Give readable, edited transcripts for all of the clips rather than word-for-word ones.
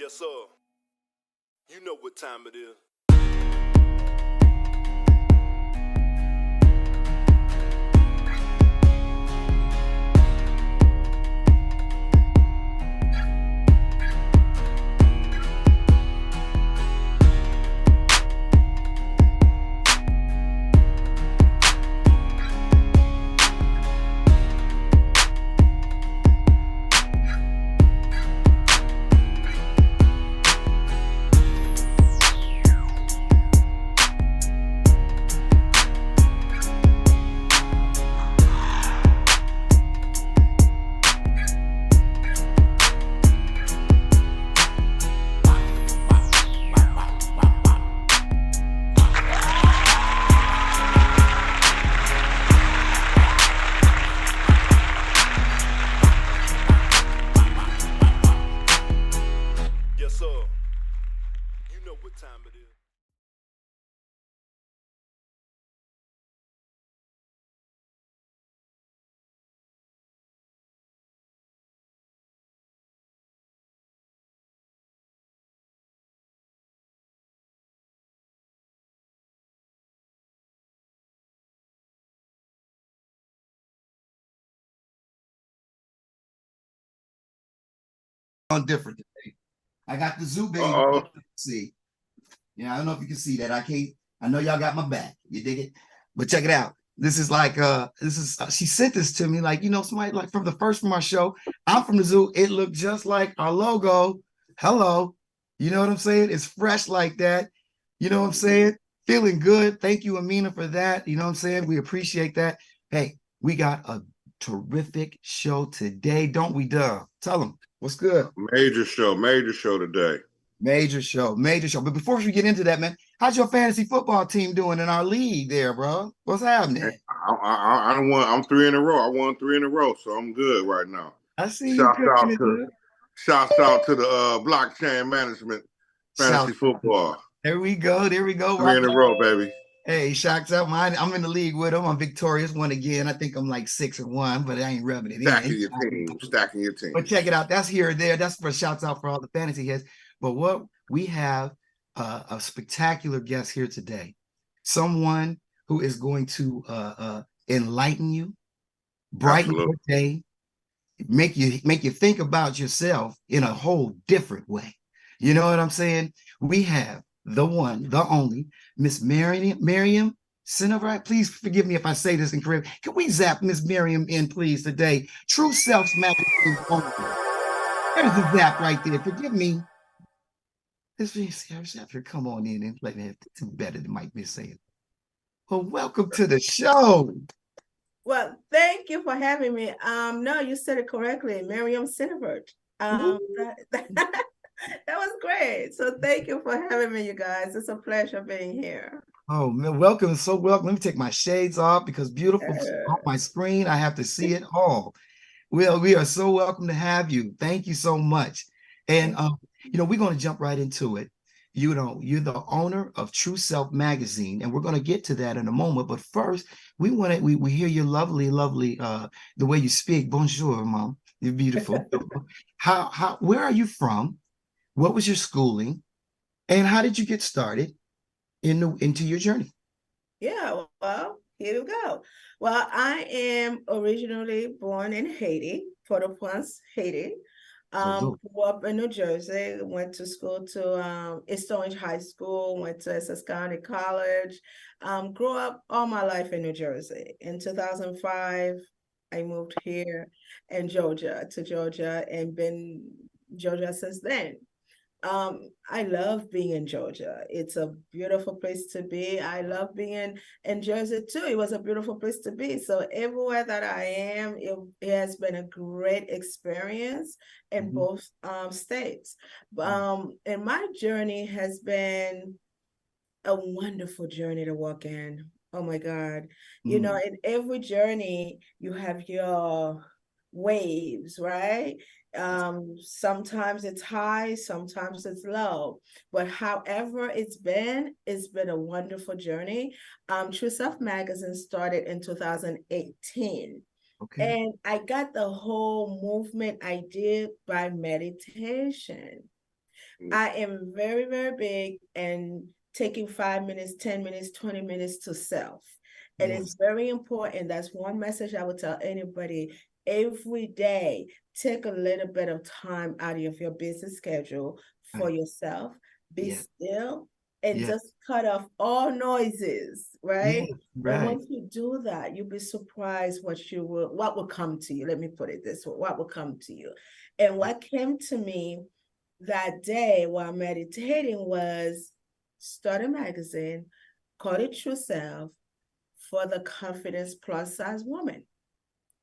Yes, sir. You know what time it is. Yes, sir. You know what time it is. On different today. I got the zoo baby. Uh-oh. See, yeah, I don't know if you can see that. I can't. I know y'all got my back. You dig it? But check it out. This is like she sent this to me like, somebody like from the first from our show. I'm from the zoo. It looked just like our logo. Hello. You know what I'm saying? It's fresh like that. You know what I'm saying? Feeling good. Thank you, Amina, for that. You know what I'm saying? We appreciate that. Hey, we got a terrific show today, don't we, Dub? Tell them what's good. Major show today. Major show. But before we get into that, man, how's your fantasy football team doing in our league there, bro? What's happening? I won. I'm 3 in a row. I won 3 in a row, so I'm good right now. I see you cooking it good. Shouts out to the blockchain management fantasy football. There we go. 3 in a row, baby. Hey, shouts out mine. I'm in the league with them. I'm victorious one again. I think I'm like 6-1, but I ain't rubbing it in. Stacking your team. But check it out. That's here or there. That's for shouts out for all the fantasy heads. But what we have a spectacular guest here today. Someone who is going to enlighten you, brighten your day, make you think about yourself in a whole different way. You know what I'm saying? We have the one, the only, Miss MURIAM CINEVERT. Please forgive me if I say this incorrectly. Can we zap Miss MURIAM in, please, today? True Self's magazine. There's a zap right there. Forgive me. Come on in and let me have better than Mike be saying. Well, welcome to the show. Well, thank you for having me. No, you said it correctly, MURIAM CINEVERT. That was great. So thank you for having me, you guys. It's a pleasure being here. Oh man, welcome. So welcome. Let me take my shades off because beautiful on my screen. I have to see it all. Well, we are so welcome to have you. Thank you so much. And we're going to jump right into it. You're the owner of True Self magazine, and we're going to get to that in a moment. But first, we hear your lovely, the way you speak. Bonjour, mom. You're beautiful. Where are you from? What was your schooling? And how did you get started into your journey? Yeah, well, here we go. Well, I am originally born in Haiti, Port-au-Prince, Haiti. Grew up in New Jersey, went to school to East Orange High School, went to Essex County College, grew up all my life in New Jersey. In 2005, I moved here in Georgia and been Georgia since then. I love being in Georgia. It's a beautiful place to be. I love being in Jersey too. It was a beautiful place to be. So everywhere that I am, it has been a great experience in both states. And my journey has been a wonderful journey to walk in. Oh my God. You know, in every journey, you have your waves, right? Sometimes it's high, sometimes it's low, but however it's been a wonderful journey. True Self magazine started in 2018. And I got the whole movement I did by meditation. I am very, very big and taking 5 minutes, 10 minutes, 20 minutes to self. And Yes. it's very important. That's one message I would tell anybody every day. Take a little bit of time out of your busy schedule for Right. yourself. Be Yeah. still and Yeah. just cut off all noises, Yeah. right? And Right. once you do that, you'll be surprised what will come to you. Let me put it this way, what will come to you. And what came to me that day while meditating was start a magazine, call it True Self for the Confidence Plus Size Woman.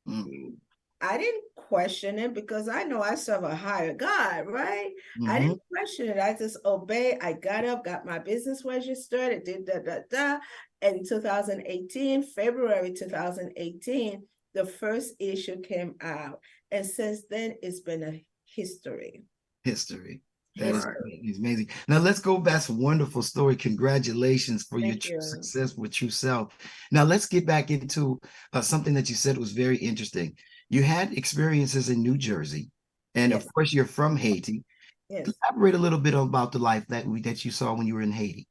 Mm. I didn't question it because I know I serve a higher God, right? I Mm-hmm. didn't question it. I just obeyed. I got up, got my business registered, it did da. In 2018, February 2018, the first issue came out. And since then, it's been a history. History. That is History. amazing. Now let's go back. That's a wonderful story. Congratulations for your Thank you. success with True Self. Now let's get back into something that you said was very interesting. You had experiences in New Jersey, and of Yes. course you're from Haiti. Yes. Elaborate a little bit about the life that you saw when you were in Haiti.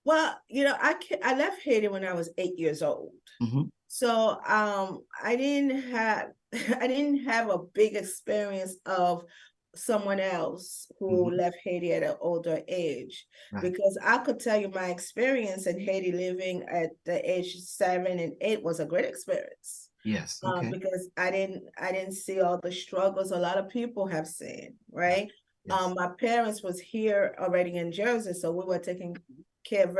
Well, I left Haiti when I was 8 years old. Mm-hmm. So I didn't have I didn't have a big experience of someone else who Mm-hmm. left Haiti at an older age, Right. because I could tell you my experience in Haiti living at the age 7 and 8 was a great experience. Yes. Okay. Because I didn't see all the struggles a lot of people have seen, right? Yes. My parents was here already in Jersey, so we were taking care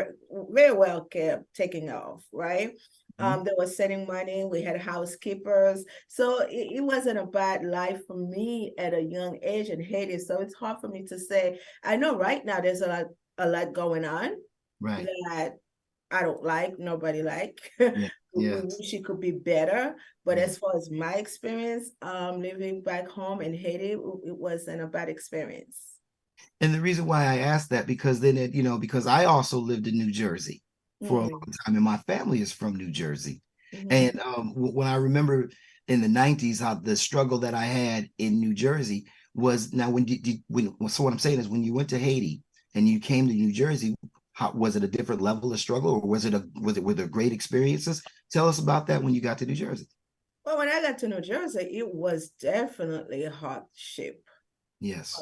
very well care taking off, right? Mm-hmm. They were sending money. We had housekeepers, so it wasn't a bad life for me at a young age in Haiti. So it's hard for me to say. I know right now there's a lot going on Right. that I don't like, nobody like. Yeah. We Yes. wish it could be better. But Yeah. as far as my experience, living back home in Haiti, it wasn't a bad experience. And the reason why I asked that, because then because I also lived in New Jersey for a long Mm, time, and my family is from New Jersey. mhm. And when I remember in the 90s, how the struggle that I had in New Jersey was, now so what I'm saying is, when you went to Haiti and you came to New Jersey, how was it a different level of struggle, or were there great experiences? Tell us about that when you got to New Jersey. Well, when I got to New Jersey, it was definitely a hardship. Yes.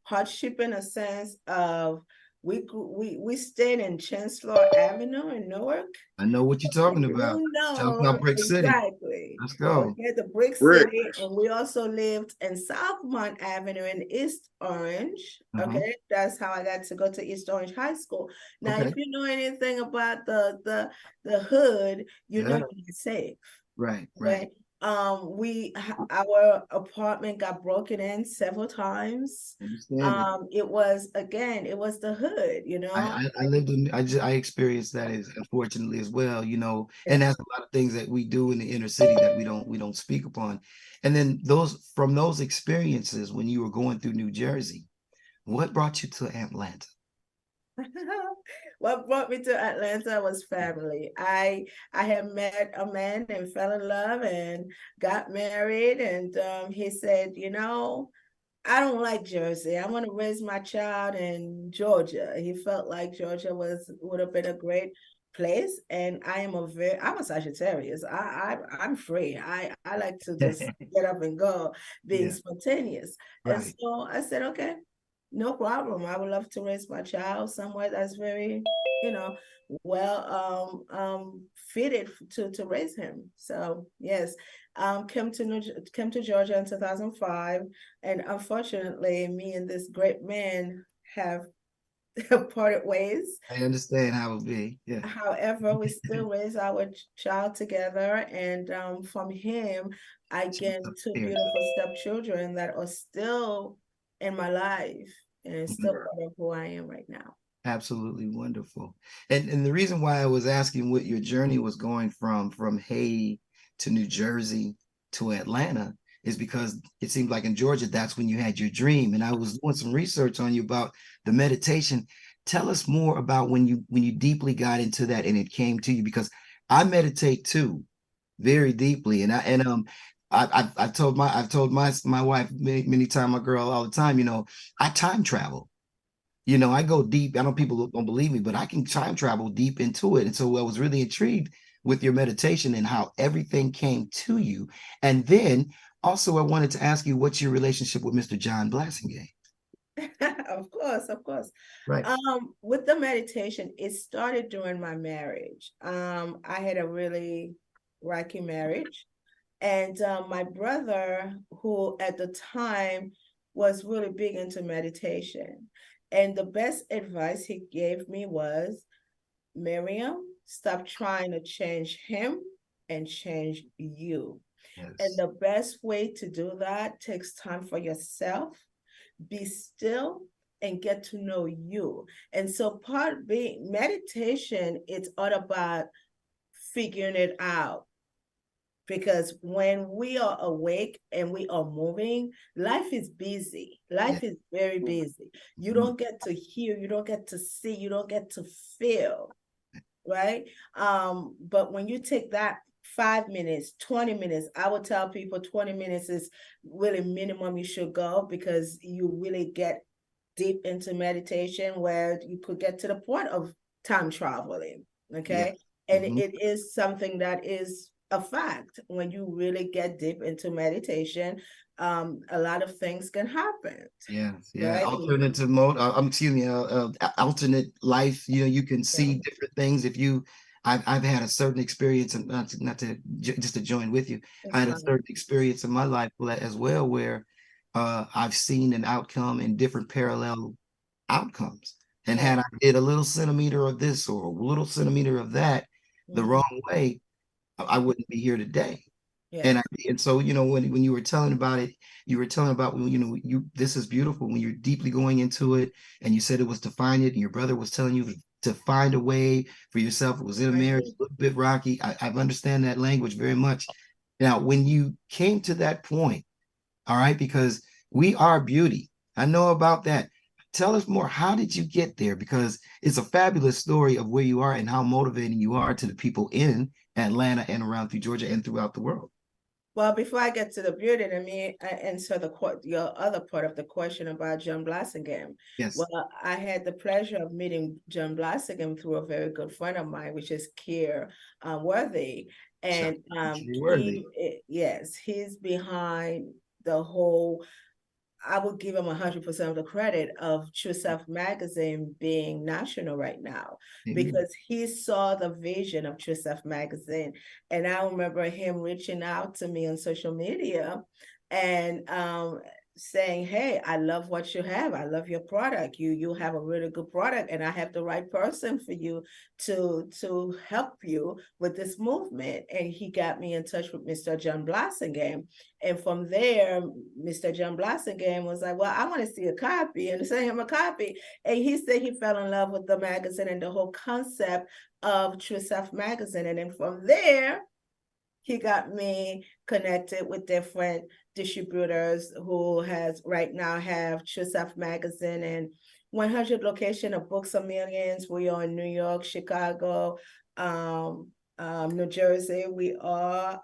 Hardship in a sense of we stayed in Chancellor Avenue in Newark. I know what you're talking about. You Tell us know about Brick City. exactly. Let's go. Okay, the Brick Brick. City, and we also lived in Southmont Avenue in East Orange. Uh-huh. Okay, that's how I got to go to East Orange High School. Now, Okay. if you know anything about the hood, you know Yeah. you're safe. Right. Okay. Our apartment got broken in several times. Understand it. It was the hood, I experienced that, unfortunately, as well, and that's a lot of things that we do in the inner city that we don't speak upon. And then from those experiences when you were going through New Jersey, what brought you to Atlanta? What brought me to Atlanta was family. I had met a man and fell in love and got married, and he said, I don't like Jersey. I want to raise my child in Georgia. He felt like Georgia would have been a great place, and I'm a Sagittarius. I'm free. I like to just get up and go, being Yeah. spontaneous. And Right. so I said, okay, no problem. I would love to raise my child somewhere that's very, well fitted to raise him. So yes, came to Georgia in 2005, and unfortunately, me and this great man have parted ways. I understand how it would be. Yeah. However, we still raise our child together, and from him, I get two Yeah. beautiful stepchildren that are still in my life and still part of who I am right now. Absolutely wonderful. And the reason why I was asking what your journey was going from Haiti to New Jersey to Atlanta is because it seemed like in Georgia, that's when you had your dream. And I was doing some research on you about the meditation. Tell us more about when you deeply got into that and it came to you, because I meditate too, very deeply. And I've told my wife many times, my girl all the time, you know, I time travel. You know, I go deep. I know people don't believe me, but I can time travel deep into it. And so I was really intrigued with your meditation and how everything came to you. And then also I wanted to ask you, what's your relationship with Mr. John Blassingame? Of course, of course. Right. With the meditation, it started during my marriage. I had a really rocky marriage, and my brother, who at the time was really big into meditation, and the best advice he gave me was, Miriam, stop trying to change him and change you. And Yes. the best way to do that takes time for yourself, be still, and get to know you. And so part being meditation, it's all about figuring it out. Because when we are awake and we are moving, life is busy. Yeah. Life is very busy. You Mhm. don't get to hear, you don't get to see, you don't get to feel, right? But when you take that 5 minutes, 20 minutes, I would tell people 20 minutes is really minimum you should go, because you really get deep into meditation where you could get to the point of time traveling. Yeah. Okay. And Mhm. it is something that is a fact. When you really get deep into meditation, a lot of things can happen, Yeah, yeah. right? Alternative mode. Excuse me. Alternate life. You know, you can Yeah, see different things if you. I've had a certain experience, and just to join with you. I it's had a fine. certain experience in my life as well, where I've seen an outcome in different parallel outcomes. And Yeah. had I did a little centimeter of this or a little centimeter of that the Mhm. wrong way, I wouldn't be here today. Yeah. And and so, you know, when you were telling about it, you were telling about when, you know, this is beautiful when you're deeply going into it, and you said it was to find it, and your brother was telling you to find a way for yourself. It was in a I marriage, do. a little bit rocky. I understand that language very much. Now, when you came to that point, all right, because we are beauty. I know about that. Tell us more. How did you get there? Because it's a fabulous story of where you are and how motivating you are to the people in Atlanta and around through Georgia and throughout the world. Well, before I get to the beauty, let me answer your other part of the question about John Blassingame. Yes. Well, I had the pleasure of meeting John Blassingame through a very good friend of mine, which is Kier Worthy. Shout And out to you, worthy. yes, he's behind the whole, I would give him 100% of the credit of True Self Magazine being national right now, Amen. because he saw the vision of True Self Magazine. And I remember him reaching out to me on social media and saying, "Hey, I love what you have. I love your product. You have a really good product, and I have the right person for you to help you with this movement." And he got me in touch with Mr. John Blassingame. And from there, Mr. John Blassingame was like, "Well, I want to see a copy," and sent him a copy. And he said he fell in love with the magazine and the whole concept of True Self Magazine. And then from there, he got me connected with different distributors who has right now have True Self Magazine and 100 location of Books of Millions. We are in New York, Chicago, New Jersey. We are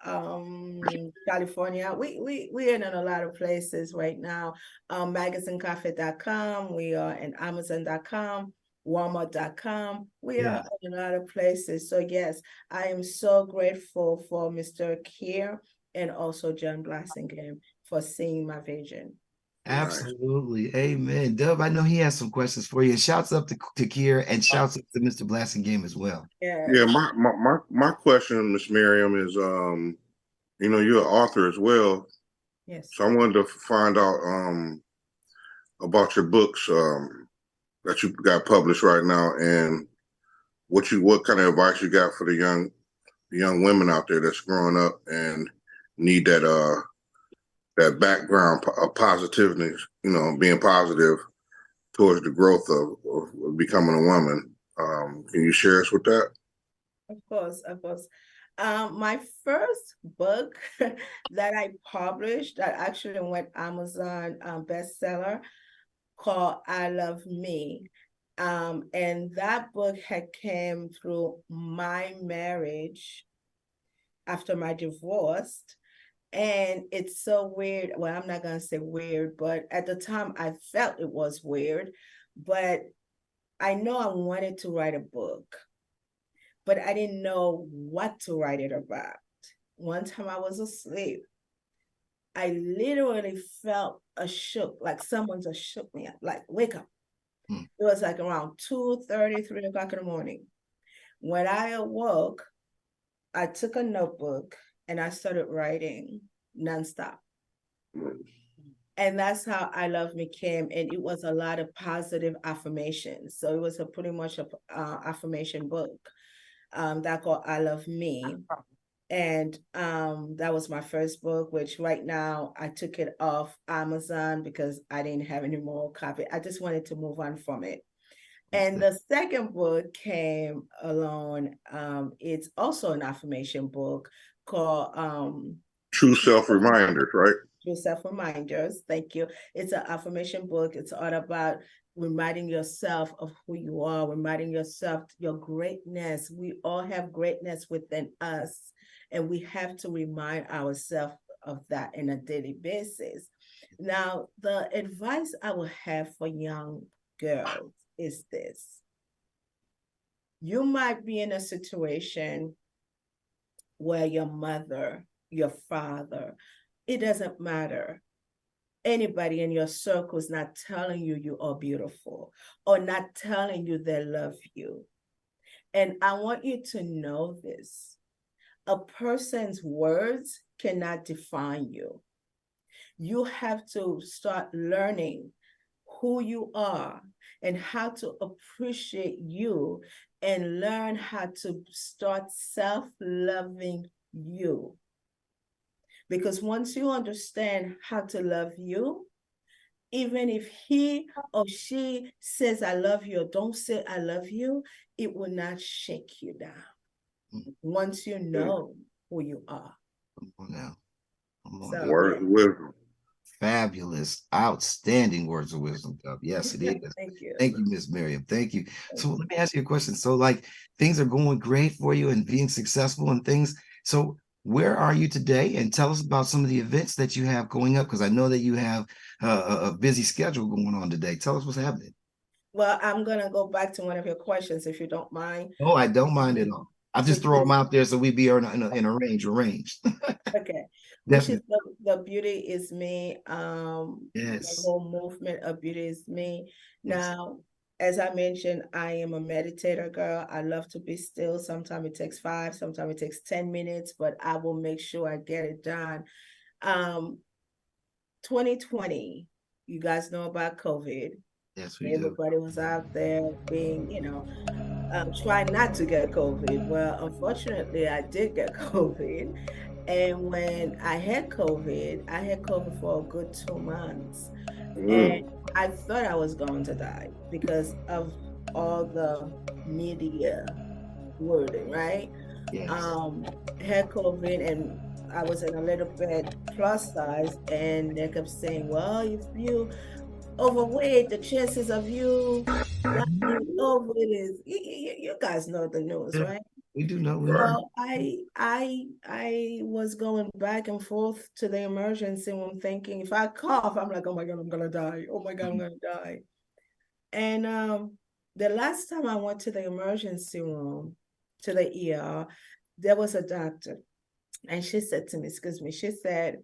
California. We're in a lot of places right now. Magazinecafe.com. We are in Amazon.com. Walmart.com. We Yeah, are in a lot of places. So yes, I am so grateful for Mr. Kier and also John Blassingame for seeing my vision. Nice. absolutely. Amen. Dub, I know he has some questions for you. And shouts up to Kier and shouts up to Mr. Blassingame as well. Yeah, Yes, my question, Miss Miriam, is you know, you're an author as well. yes. So I wanted to find out about your books that you got published right now, and what kind of advice you got for the young women out there that's growing up and need that background of positivity, you know, being positive towards the growth of becoming a woman. Can you share us with that? Of course, of course. My first book that I published that actually went Amazon bestseller called I Love Me. And that book had came through my marriage after my divorce. And it's so weird. Well, I'm not gonna say weird, but at the time I felt it was weird. But I know I wanted to write a book, but I didn't know what to write it about. One time I was asleep. I literally felt a shook, like someone just shook me up, like, wake up. Mm. It was like around 2:30, 3 o'clock in the morning. When I awoke, I took a notebook and I started writing nonstop. And that's how I Love Me came. And it was a lot of positive affirmations. So it was a pretty much a affirmation book that called I Love Me. And that was my first book, which right now I took it off Amazon because I didn't have any more copy. I just wanted to move on from it. And the second book came along. It's also an affirmation book called True Self Reminders, right? True Self Reminders. Thank you. It's an affirmation book. It's all about reminding yourself of who you are, reminding yourself your greatness. We all have greatness within us, and we have to remind ourselves of that on a daily basis. Now, the advice I would have for young girls is this. You might be in a situation where your mother, your father, it doesn't matter. Anybody in your circle is not telling you you are beautiful or not telling you they love you. And I want you to know this. A person's words cannot define you. You have to start learning who you are and how to appreciate you and learn how to start self-loving you. Because once you understand how to love you, even if he or she says, I love you, or don't say, I love you, it will not shake you down. Once you know who you are. Come on now. Come on So, now. Words of wisdom. Fabulous, outstanding words of wisdom, Dub. Yes, it is. Thank you. Thank you, Miss Miriam. Thank you. So let me ask you a question. So, like, things are going great for you and being successful and things. So, where are you today? And tell us about some of the events that you have going up, because I know that you have a busy schedule going on today. Tell us what's happening. Well, I'm going to go back to one of your questions, if you don't mind. Oh, I don't mind at all. I just throw them out there so we be in a range. Okay. Which is Definitely. the Beauty Is Me, Yes. the whole movement of Beauty Is Me. Yes. Now, as I mentioned, I am a meditator, girl. I love to be still. Sometimes it takes 5, sometimes it takes 10 minutes, but I will make sure I get it done. 2020, you guys know about COVID. Yes, we do. Everybody was out there being, trying not to get COVID. Well, unfortunately, I did get COVID. And when I had COVID for a good 2 months. And I thought I was going to die because of all the media wording, right? Yes. Had COVID and I was in a little bit plus size, and they kept saying, well, if you overweight, the chances of you dying over it is, you guys know the news, Yeah, right? we do know. Well, I was going back and forth to the emergency room thinking if I cough, I'm like, oh my God, I'm gonna die. Oh my God, I'm gonna die. And the last time I went to the emergency room, to the ER, there was a doctor, and she said to me, excuse me, she said,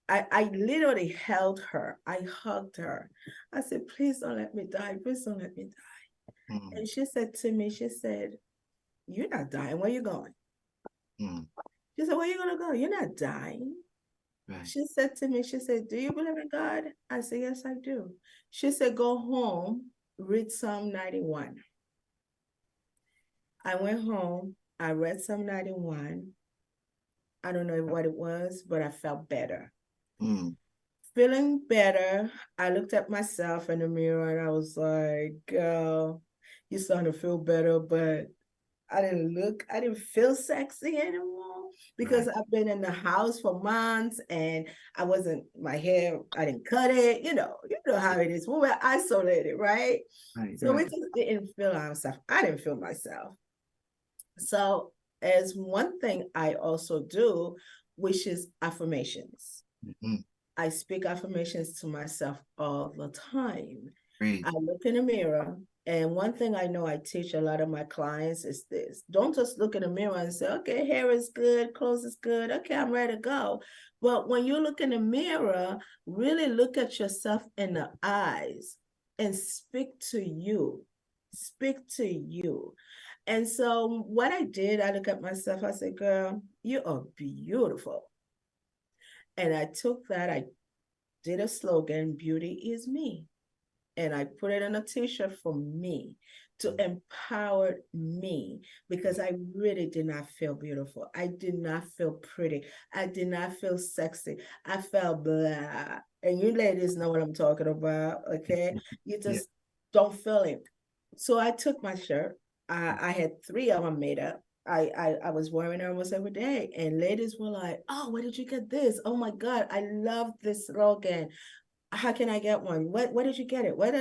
I literally held her. I hugged her. I said, please don't let me die. Please don't let me die. And she said to me, she said, you're not dying. Where are you going? She said, where are you going to go? You're not dying. Right. She said to me, she said, do you believe in God? I said, yes, I do. She said, go home, read Psalm 91. I went home. I read Psalm 91. I don't know what it was, but I felt better. Feeling better, I looked at myself in the mirror and I was like, girl, you're starting to feel better, but I didn't feel sexy anymore because I've been in the house for months and my hair, I didn't cut it, you know how it is. We were isolated, right? So we just didn't feel ourselves. I didn't feel myself. So as one thing I also do which is affirmations. Mm-hmm. I speak affirmations to myself all the time. Great. I look in the mirror, and one thing I know I teach a lot of my clients is this. Don't just look in the mirror and say, okay, hair is good, clothes is good, okay, I'm ready to go. But when you look in the mirror, really look at yourself in the eyes and speak to you. Speak to you. And so what I did, I look at myself, I said, girl, you are beautiful. And I took that, I did a slogan, beauty is me. And I put it on a t-shirt for me to empower me because I really did not feel beautiful. I did not feel pretty. I did not feel sexy. I felt blah. And you ladies know what I'm talking about, okay? You Yeah. just don't feel it. So I took my shirt. I had 3 of them made up. I was wearing it almost every day, and ladies were like, "Oh, where did you get this? Oh my God, I love this slogan. How can I get one? Where did you get it? What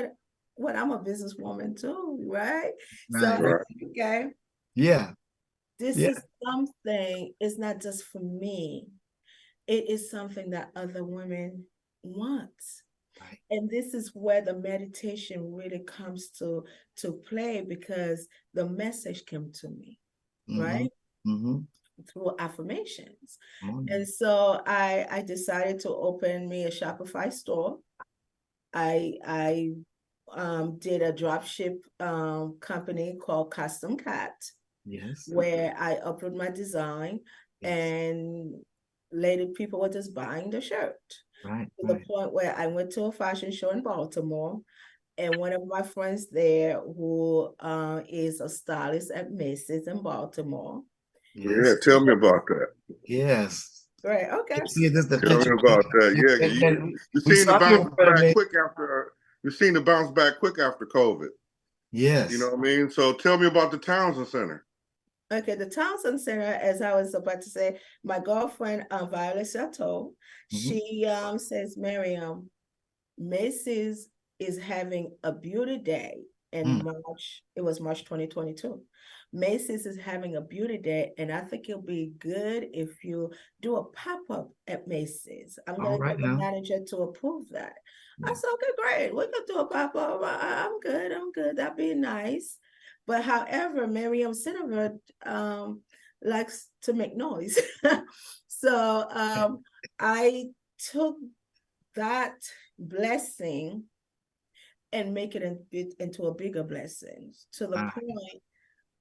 I'm a businesswoman too, right? So I Right. Right. said, okay, Yeah. this Yeah. is something, it's not just for me. It is something that other women want. Right. And this is where the meditation really comes to play because the message came to me, Mm-hmm. right? Mm-hmm. Through affirmations. Oh, And so I decided to open me a Shopify store. I did a drop ship company called Custom Cat, yes. where I upload my design Yes. and later people were just buying the shirt Right. to the Right. point where I went to a fashion show in Baltimore, and one of my friends there who is a stylist at Macy's in Baltimore. Yeah, Yes. tell me about that. Yes. Right, okay. You see this the Tell picture. me about that. Yeah, 'cause And you we seen the saw you in bounce front of back me. quick after you seen the bounce back quick after COVID. You know Yes. what I mean? So tell me about the Townsend Center. Okay, the Townsend Center, as I was about to say, my girlfriend, Violet Chateau, Mm-hmm. she says, Miriam, Macy's is having a beauty day in Mm. March. It was March 2022. Macy's is having a beauty day, and I think it'll be good if you do a pop-up at Macy's. I'm All going to right get the now. manager to approve that. I Yeah. said, okay, great. We can do a pop-up. I'm good. I'm good. That'd be nice. But however, MURIAM CINEVERT likes to make noise. So I took that blessing and make it into a bigger blessing to the Right. point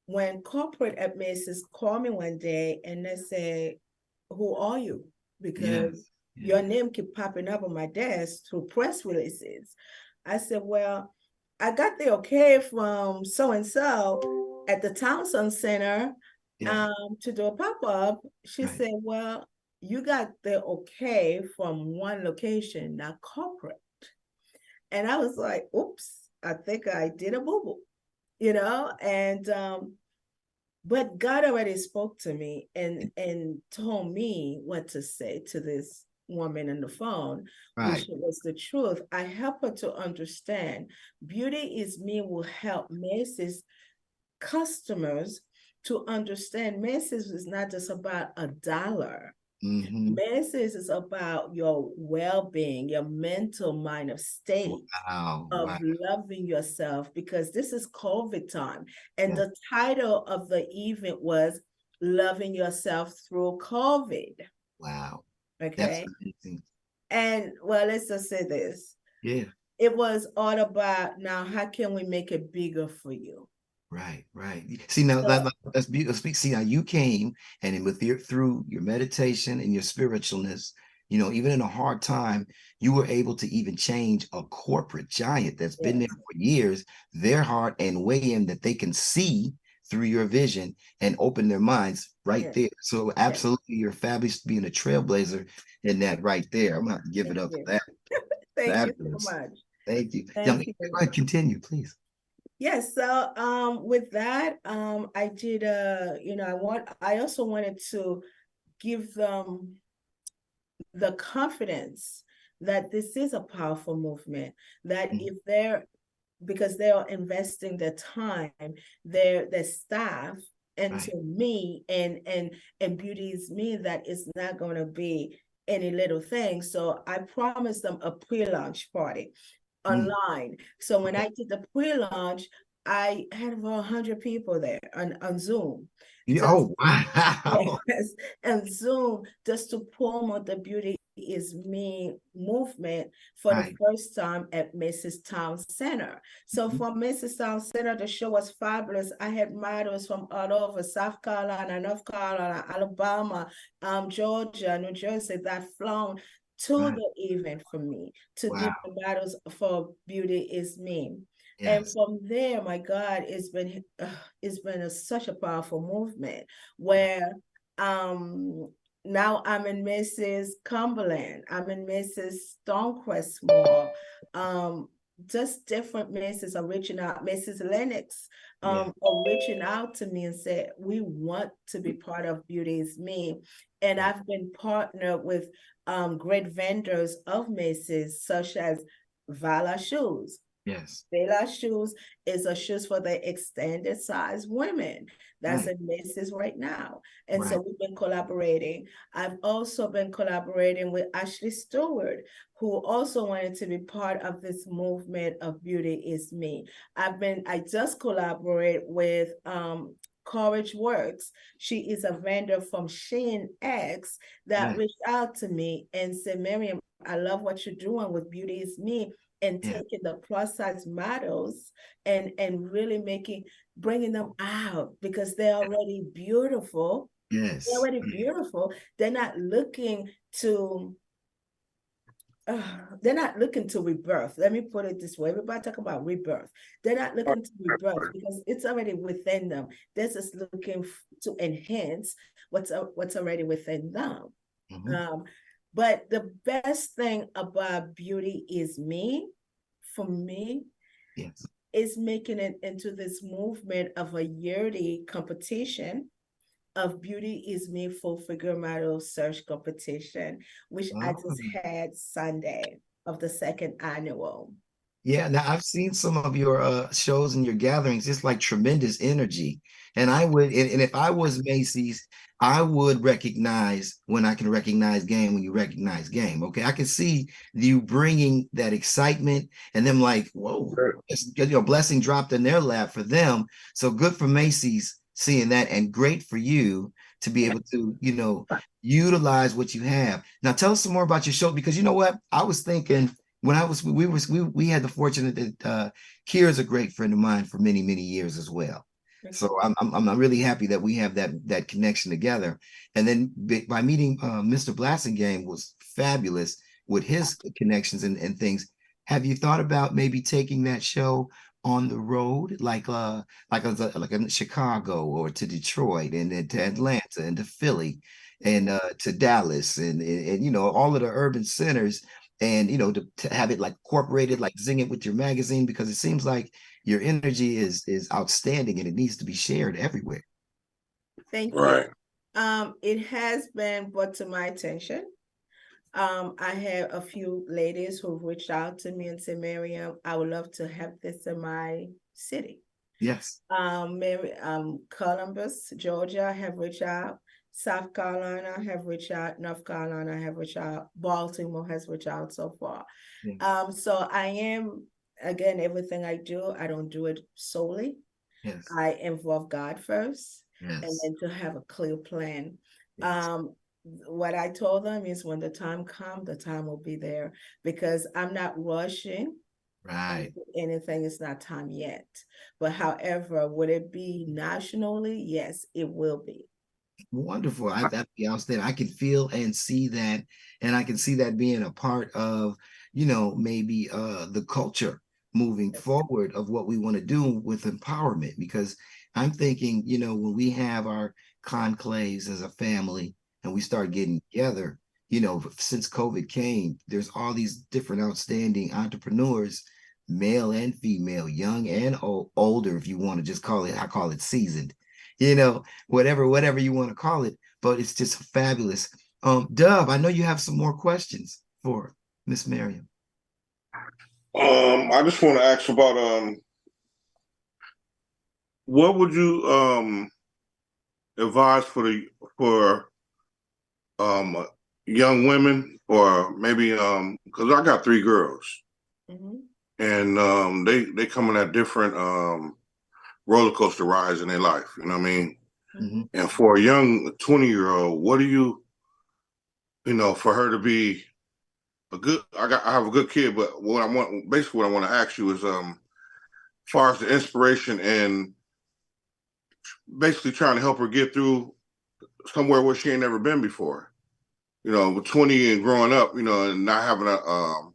when corporate at Macy's called me one day and they say, who are you? Because Yes. Yeah. your name keep popping up on my desk through press releases. I said, well, I got the okay from so-and-so at the Townsend Center Yeah. to do a pop-up. She Right. said, well, you got the okay from one location, not corporate. And I was like, oops, I think I did a boo-boo, and but God already spoke to me and told me what to say to this woman on the phone, which Right. was the truth. I help her to understand beauty is me will help Macy's customers to understand Macy's is not just about a dollar. Mm-hmm. Macy's is about your well-being, your mental mind of state Wow. of Wow. loving yourself, because this is COVID time. And Yeah. the title of the event was Loving Yourself Through COVID. Wow. That's Okay. amazing. And well, let's just say this. Yeah. It was all about now, how can we make it bigger for you? Right, right. See now So, that's beautiful. See how you came and then with your through your meditation and your spiritualness, even in a hard time, you were able to even change a corporate giant that's been there yes, for years, their heart and way in that they can see through your vision and open their minds right yes, there. So yes. absolutely, you're fabulous being a trailblazer in that right there. I'm gonna have to give it Thank up you. for that. Thank you so Fabulous. much. Thank you. Now, Thank go you. ahead, continue, please. Yes, so with that, I did I also wanted to give them the confidence that this is a powerful movement, that Mhm. if they're, because they are investing their time, their staff, into me, and beauty is me, that is not going to be any little thing. So I promised them a pre-launch party online. So when I did the pre-launch, I had over 100 people there on Zoom. Oh, wow. Yes, and Zoom, just to promote the Beauty is Me movement for the first time at Mrs. Town Center. So for Mrs. Town Center, the show was fabulous. I had models from all over South Carolina, North Carolina, Alabama, Georgia, New Jersey, that flown to the event for me to do the models for Beauty is Me. And from there, my God, it's been such a powerful movement where now I'm in Mrs. Cumberland, I'm in Mrs. Stonecrest Mall, just different Mrs. are reaching out, Mrs. Lennox are reaching out to me and said, we want to be part of Beauty is Me. And I've been partnered with great vendors of Macy's, such as Vala Shoes. Yes. Vala Shoes is a shoes for the extended size women. That's in Macy's right now. And so we've been collaborating. I've also been collaborating with Ashley Stewart, who also wanted to be part of this movement of Beauty is Me. I just collaborate with Courage Works. She is a vendor from Shein X that reached out to me and said, Miriam, I love what you're doing with Beauty is Me, and taking the plus size models and really bringing them out, because they're already beautiful. Yes. They're already beautiful. They're not looking to rebirth. Let me put it this way. Everybody talk about rebirth. They're not looking to rebirth because it's already within them. They're just looking to enhance what's already within them. But the best thing about Beauty is Me, for me, is making it into this movement of a yearly competition of Beauty is Me full figure model search competition, which I just had Sunday of the second annual. Yeah, now I've seen some of your shows and your gatherings. It's like tremendous energy. And if I was Macy's, I would recognize when I can recognize game when you recognize game. Okay, I can see you bringing that excitement and them like, whoa, blessing dropped in their lap for them. So good for Macy's seeing that, and great for you to be able to, utilize what you have. Now tell us some more about your show, because you know what? I was thinking when we had the fortunate that Kier is a great friend of mine for many, many years as well. So I'm really happy that we have that connection together. And then by meeting Mr. Blassingame was fabulous with his connections and things. Have you thought about maybe taking that show on the road, like in Chicago or to Detroit and then to Atlanta and to Philly and to Dallas and all of the urban centers? And to have it like incorporated, like zing it with your magazine, because it seems like your energy is outstanding and it needs to be shared everywhere. Thank you. It has been brought to my attention. I have a few ladies who've reached out to me and said, Miriam, I would love to have this in my city. Yes. Columbus, Georgia have reached out. South Carolina have reached out, North Carolina have reached out, Baltimore has reached out so far. So I am, again, everything I do, I don't do it solely. I involve God first, and then to have a clear plan. What I told them is when the time comes, the time will be there, because I'm not rushing. Anything, is not time yet. But however, would it be nationally? Yes, it will be. Wonderful. That'd be outstanding. I can feel and see that, and I can see that being a part of, maybe the culture moving forward of what we want to do with empowerment. Because I'm thinking, when we have our conclaves as a family and we start getting together, since COVID came, there's all these different outstanding entrepreneurs, male and female, young and older, if you want to just call it, I call it seasoned. Whatever you want to call it, but it's just fabulous. Dove, I know you have some more questions for Miss Miriam. I just want to ask about what would you advise for young women, or maybe because I got 3 girls, and they coming at different roller coaster rides in their life. You know what I mean? And for a young 20-year-old, what do you for her to be a good? I have a good kid, but what I want to ask you is as far as the inspiration and basically trying to help her get through somewhere where she ain't never been before. With 20 and growing up, and not having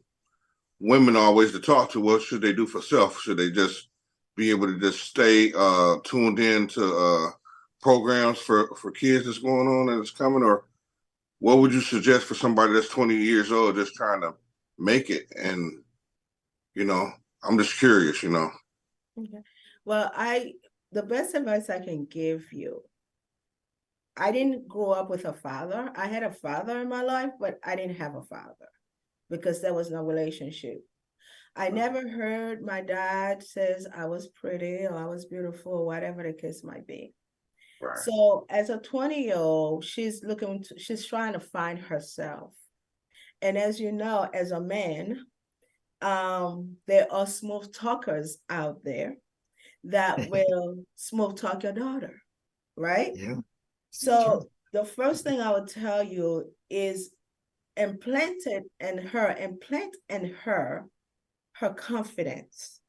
women always to talk to. What should they do for self? Should they just be able to just stay tuned in to programs for kids that's going on and it's coming? Or what would you suggest for somebody that's 20 years old just trying to make it? And, I'm just curious, Okay. Well, the best advice I can give you, I didn't grow up with a father. I had a father in my life, but I didn't have a father because there was no relationship. I never heard my dad says I was pretty or I was beautiful, whatever the case might be. Right. So as a 20-year-old, she's trying to find herself. And as you know, as a man, there are smooth talkers out there that will smooth talk your daughter, right? Yeah. So the first thing I would tell you is implant in her confidence,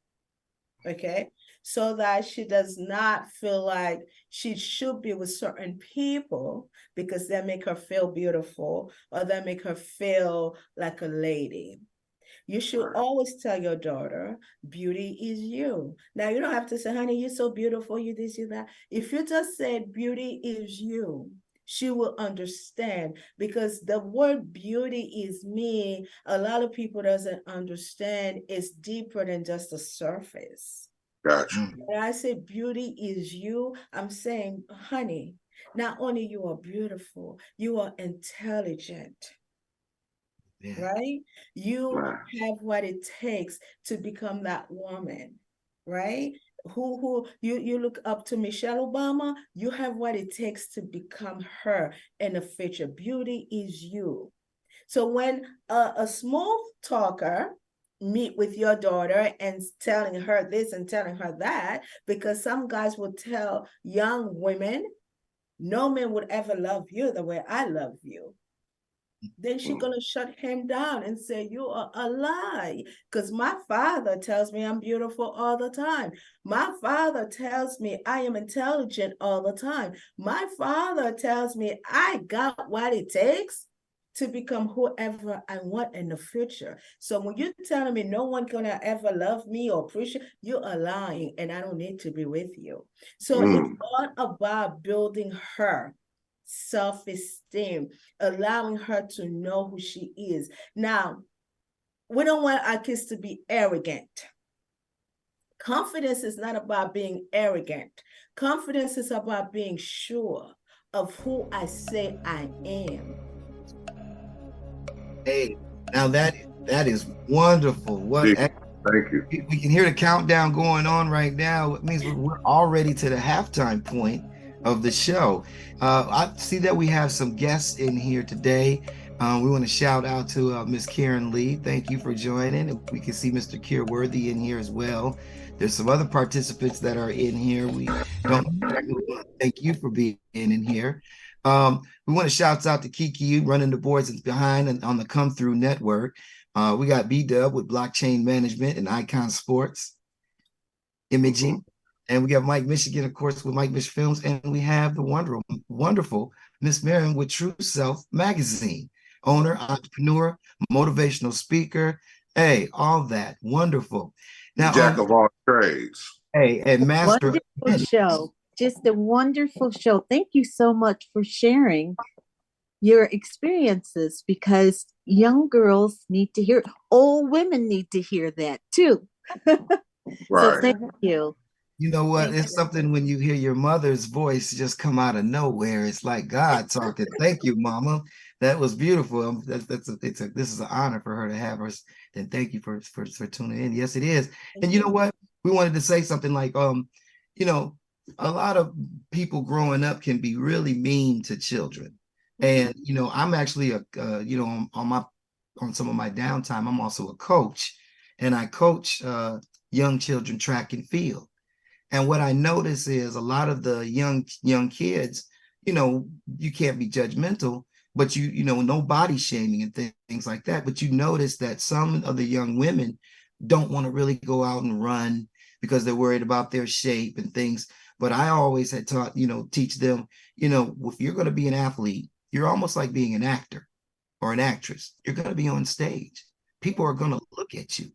okay? So that she does not feel like she should be with certain people because they make her feel beautiful or they make her feel like a lady. You should always tell your daughter, beauty is you. Now, you don't have to say, honey, you're so beautiful, you this, you that. If you just said beauty is you, she will understand, because the word beauty is me, a lot of people doesn't understand it's deeper than just the surface. Gotcha. When I say beauty is you, I'm saying, honey, not only you are beautiful, you are intelligent. Yeah. Right? You have what it takes to become that woman, right? Who you look up to Michelle Obama, you have what it takes to become her in the future. Beauty is you. So when a small talker meet with your daughter and telling her this and telling her that, because some guys will tell young women, no man would ever love you the way I love you. Then she's gonna shut him down and say, you are a lie. Because my father tells me I'm beautiful all the time. My father tells me I am intelligent all the time. My father tells me I got what it takes to become whoever I want in the future. So when you're telling me no one gonna ever love me or appreciate, you are lying, and I don't need to be with you. So it's all about building her self-esteem, allowing her to know who she is. Now, we don't want our kids to be arrogant. Confidence is not about being arrogant. Confidence is about being sure of who I say I am. Hey, now that is wonderful. Thank you. We can hear the countdown going on right now. It means we're already to the halftime point of the show. I see that we have some guests in here today. We want to shout out to Miss Karen Lee. Thank you for joining. We can see Mr. Kier Worthy in here as well. There's some other participants that are in here. We don't exactly want to thank you for being in here. We want to shout out to Kiki running the boards and behind and on the Come Through Network. We got B-Dub with blockchain management and Icon Sports imaging. And we got Mike Michigan, of course, with Mike Michigan Films. And we have the wonderful Miss Miriam with True Self Magazine, owner, entrepreneur, motivational speaker. Hey, all that. Wonderful. Now, Jack of all trades. Hey, and master. Wonderful show. Just a wonderful show. Thank you so much for sharing your experiences, because young girls need to hear, old women need to hear that too. Right. So thank you. You know what? It's something when you hear your mother's voice just come out of nowhere. It's like God talking. Thank you, Mama. That was beautiful. This is an honor for her to have us. And thank you for tuning in. Yes, it is. And you know what? We wanted to say something like, a lot of people growing up can be really mean to children. And, I'm actually on some of my downtime, I'm also a coach, and I coach young children track and field. And what I notice is a lot of the young kids, you can't be judgmental, but no body shaming and things like that. But you notice that some of the young women don't want to really go out and run because they're worried about their shape and things. But I always had taught, teach them, if you're going to be an athlete, you're almost like being an actor or an actress. You're going to be on stage. People are going to look at you.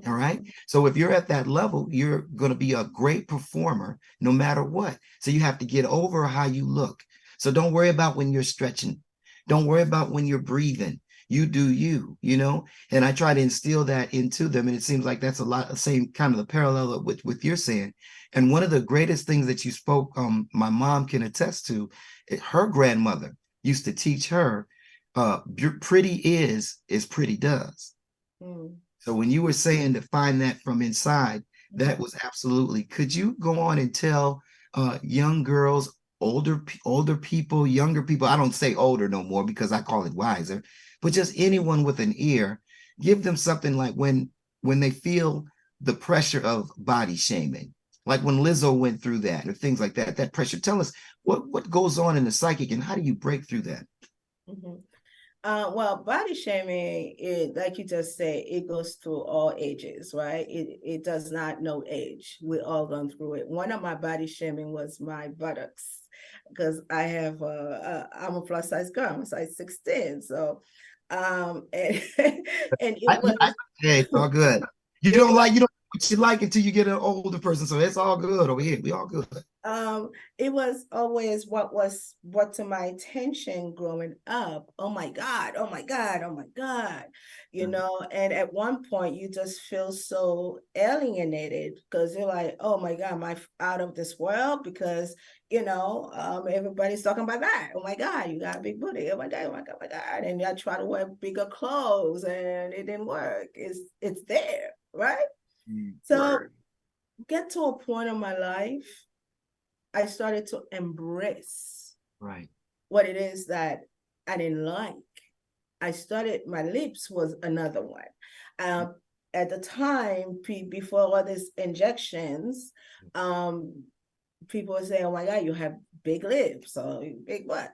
All right. So if you're at that level, you're going to be a great performer no matter what. So you have to get over how you look. So don't worry about when you're stretching. Don't worry about when you're breathing. You do you, and I try to instill that into them. And it seems like that's a lot the same kind of the parallel with you're saying. And one of the greatest things that you spoke, my mom can attest to, her grandmother used to teach her, pretty is pretty does. Mm. So when you were saying to find that from inside, that was absolutely. Could you go on and tell young girls, older people, younger people? I don't say older no more because I call it wiser, but just anyone with an ear, give them something like when they feel the pressure of body shaming, like when Lizzo went through that or things like that. That pressure. Tell us what goes on in the psychic and how do you break through that? Mm-hmm. Well, body shaming, like you just said, it goes through all ages, right? It does not know age. We all gone through it. One of my body shaming was my buttocks, because I'm a plus size girl. I'm a size 16. So, and and it was Hey, it's all good. You don't know what you like until you get an older person. So it's all good over here. We all good. It was always what was brought to my attention growing up. Oh my God, oh my God, oh my God. And at one point you just feel so alienated because you're like, oh my God, am I out of this world? Because everybody's talking about that. Oh my God, you got a big booty. Oh my God, oh my God, oh my God. And I try to wear bigger clothes and it didn't work. It's there, right? So get to a point in my life, I started to embrace what it is that I didn't like. My lips was another one. At the time, before all these injections, people would say, oh my God, you have big lips or big butt.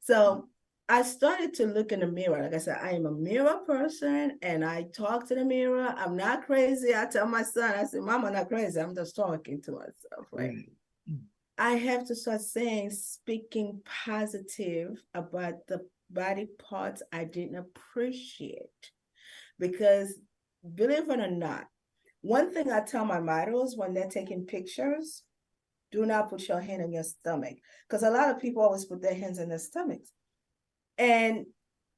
So I started to look in the mirror. Like I said, I am a mirror person and I talk to the mirror. I'm not crazy. I tell my son, I said, Mom, I'm not crazy. I'm just talking to myself, right? I have to start speaking positive about the body parts I didn't appreciate. Because believe it or not, one thing I tell my models when they're taking pictures, do not put your hand on your stomach. Because a lot of people always put their hands on their stomachs. And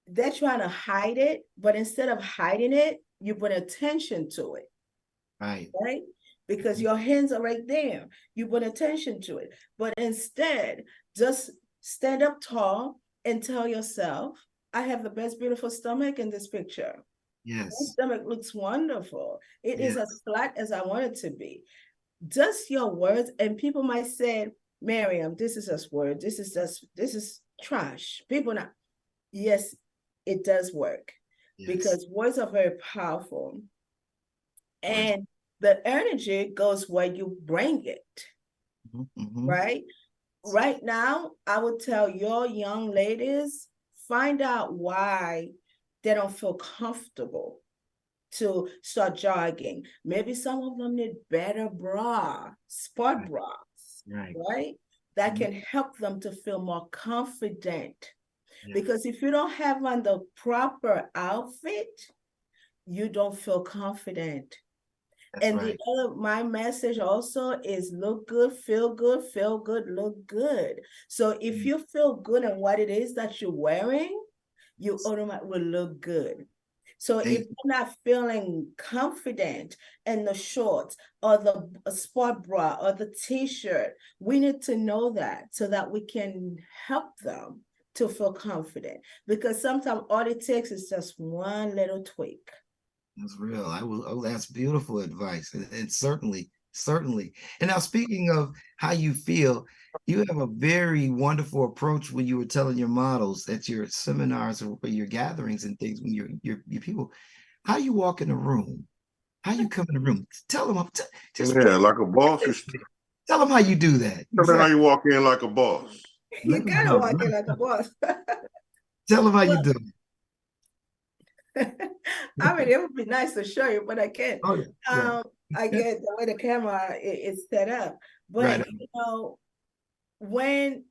they're trying to hide it, but instead of hiding it, you put attention to it. Right? Because your hands are right there. You put attention to it. But instead, just stand up tall and tell yourself, I have the best beautiful stomach in this picture. Yes. My stomach looks wonderful. It is as flat as I want it to be. Just your words, and people might say, Miriam, this is just word. This is trash. People not. Yes, it does work because words are very powerful. And the energy goes where you bring it, right? Right now, I would tell your young ladies, find out why they don't feel comfortable to start jogging. Maybe some of them need better sport bras, right? That can help them to feel more confident. Because if you don't have on the proper outfit, you don't feel confident. My message also is look good, feel good, look good. So if you feel good in what it is that you're wearing, you automatically will look good. So if you're not feeling confident in the shorts or the sport bra or the t-shirt, we need to know that so that we can help them to feel confident. Because sometimes all it takes is just one little tweak. That's real. That's beautiful advice. And certainly certainly. And now, speaking of how you feel, you have a very wonderful approach when you were telling your models at your seminars or your gatherings and things when your people, how you walk in a room, how you come in the room. Tell them, just Yeah, like a boss. tell them how you do that. Tell them how Exactly. you walk in like a boss. You Let them gotta know. walk in like a boss. Tell them how you Well, do I mean, it. it would be nice to show you, but I can't. Oh, yeah. I get the way the camera is set up. Right. But when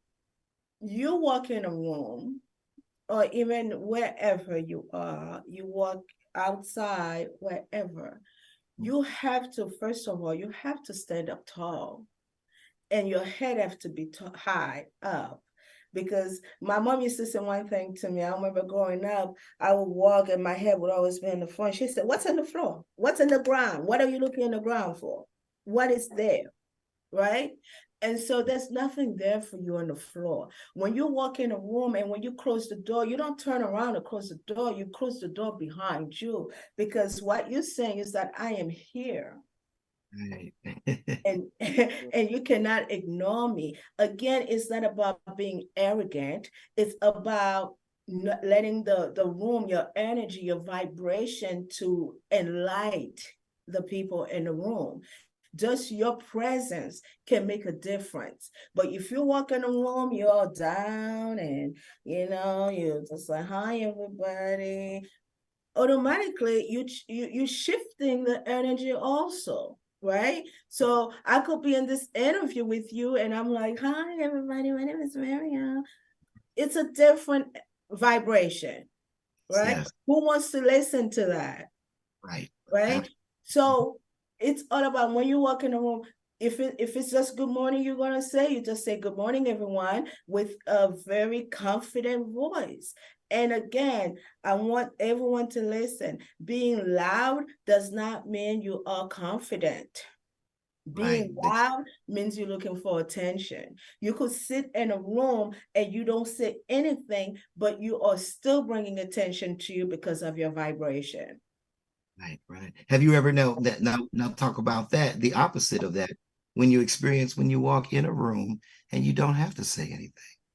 you walk in a room, or even wherever you are, you walk outside, wherever, you have to, first of all, you have to stand up tall, and your head have to be high up. Because my mom used to say one thing to me. I remember growing up, I would walk and my head would always be in the front. She said, "What's on the floor? What's in the ground? What are you looking in the ground for? What is there?" Right? And so there's nothing there for you on the floor. When you walk in a room and when you close the door, you don't turn around and close the door. You close the door behind you, because what you're saying is that I am here. Right. And and you cannot ignore me. Again, it's not about being arrogant. It's about letting the room, your energy, your vibration to enlight the people in the room. Just your presence can make a difference. But if you walk in a room, you're all down and you're just like, "Hi, everybody." Automatically you're shifting the energy also, right? So I could be in this interview with you and I'm like, "Hi everybody, my name is Miriam." It's a different vibration, right? Yes. Who wants to listen to that? Right. Right? So it's all about when you walk in the room. If it's just good morning, you're gonna say, you just say good morning, everyone, with a very confident voice. And again, I want everyone to listen. Being loud does not mean you are confident. Right. Being loud means you're looking for attention. You could sit in a room and you don't say anything, but you are still bringing attention to you because of your vibration. Right, right. Have you ever know that now talk about that, the opposite of that, when you experience when you walk in a room and you don't have to say anything.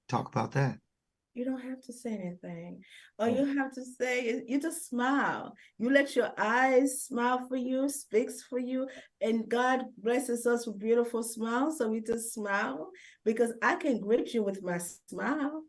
Talk about that. You don't have to say anything. All Yeah. you have to say is you just smile. You let your eyes smile for you, speaks for you, and God blesses us with beautiful smiles. So we just smile, because I can greet you with my smile.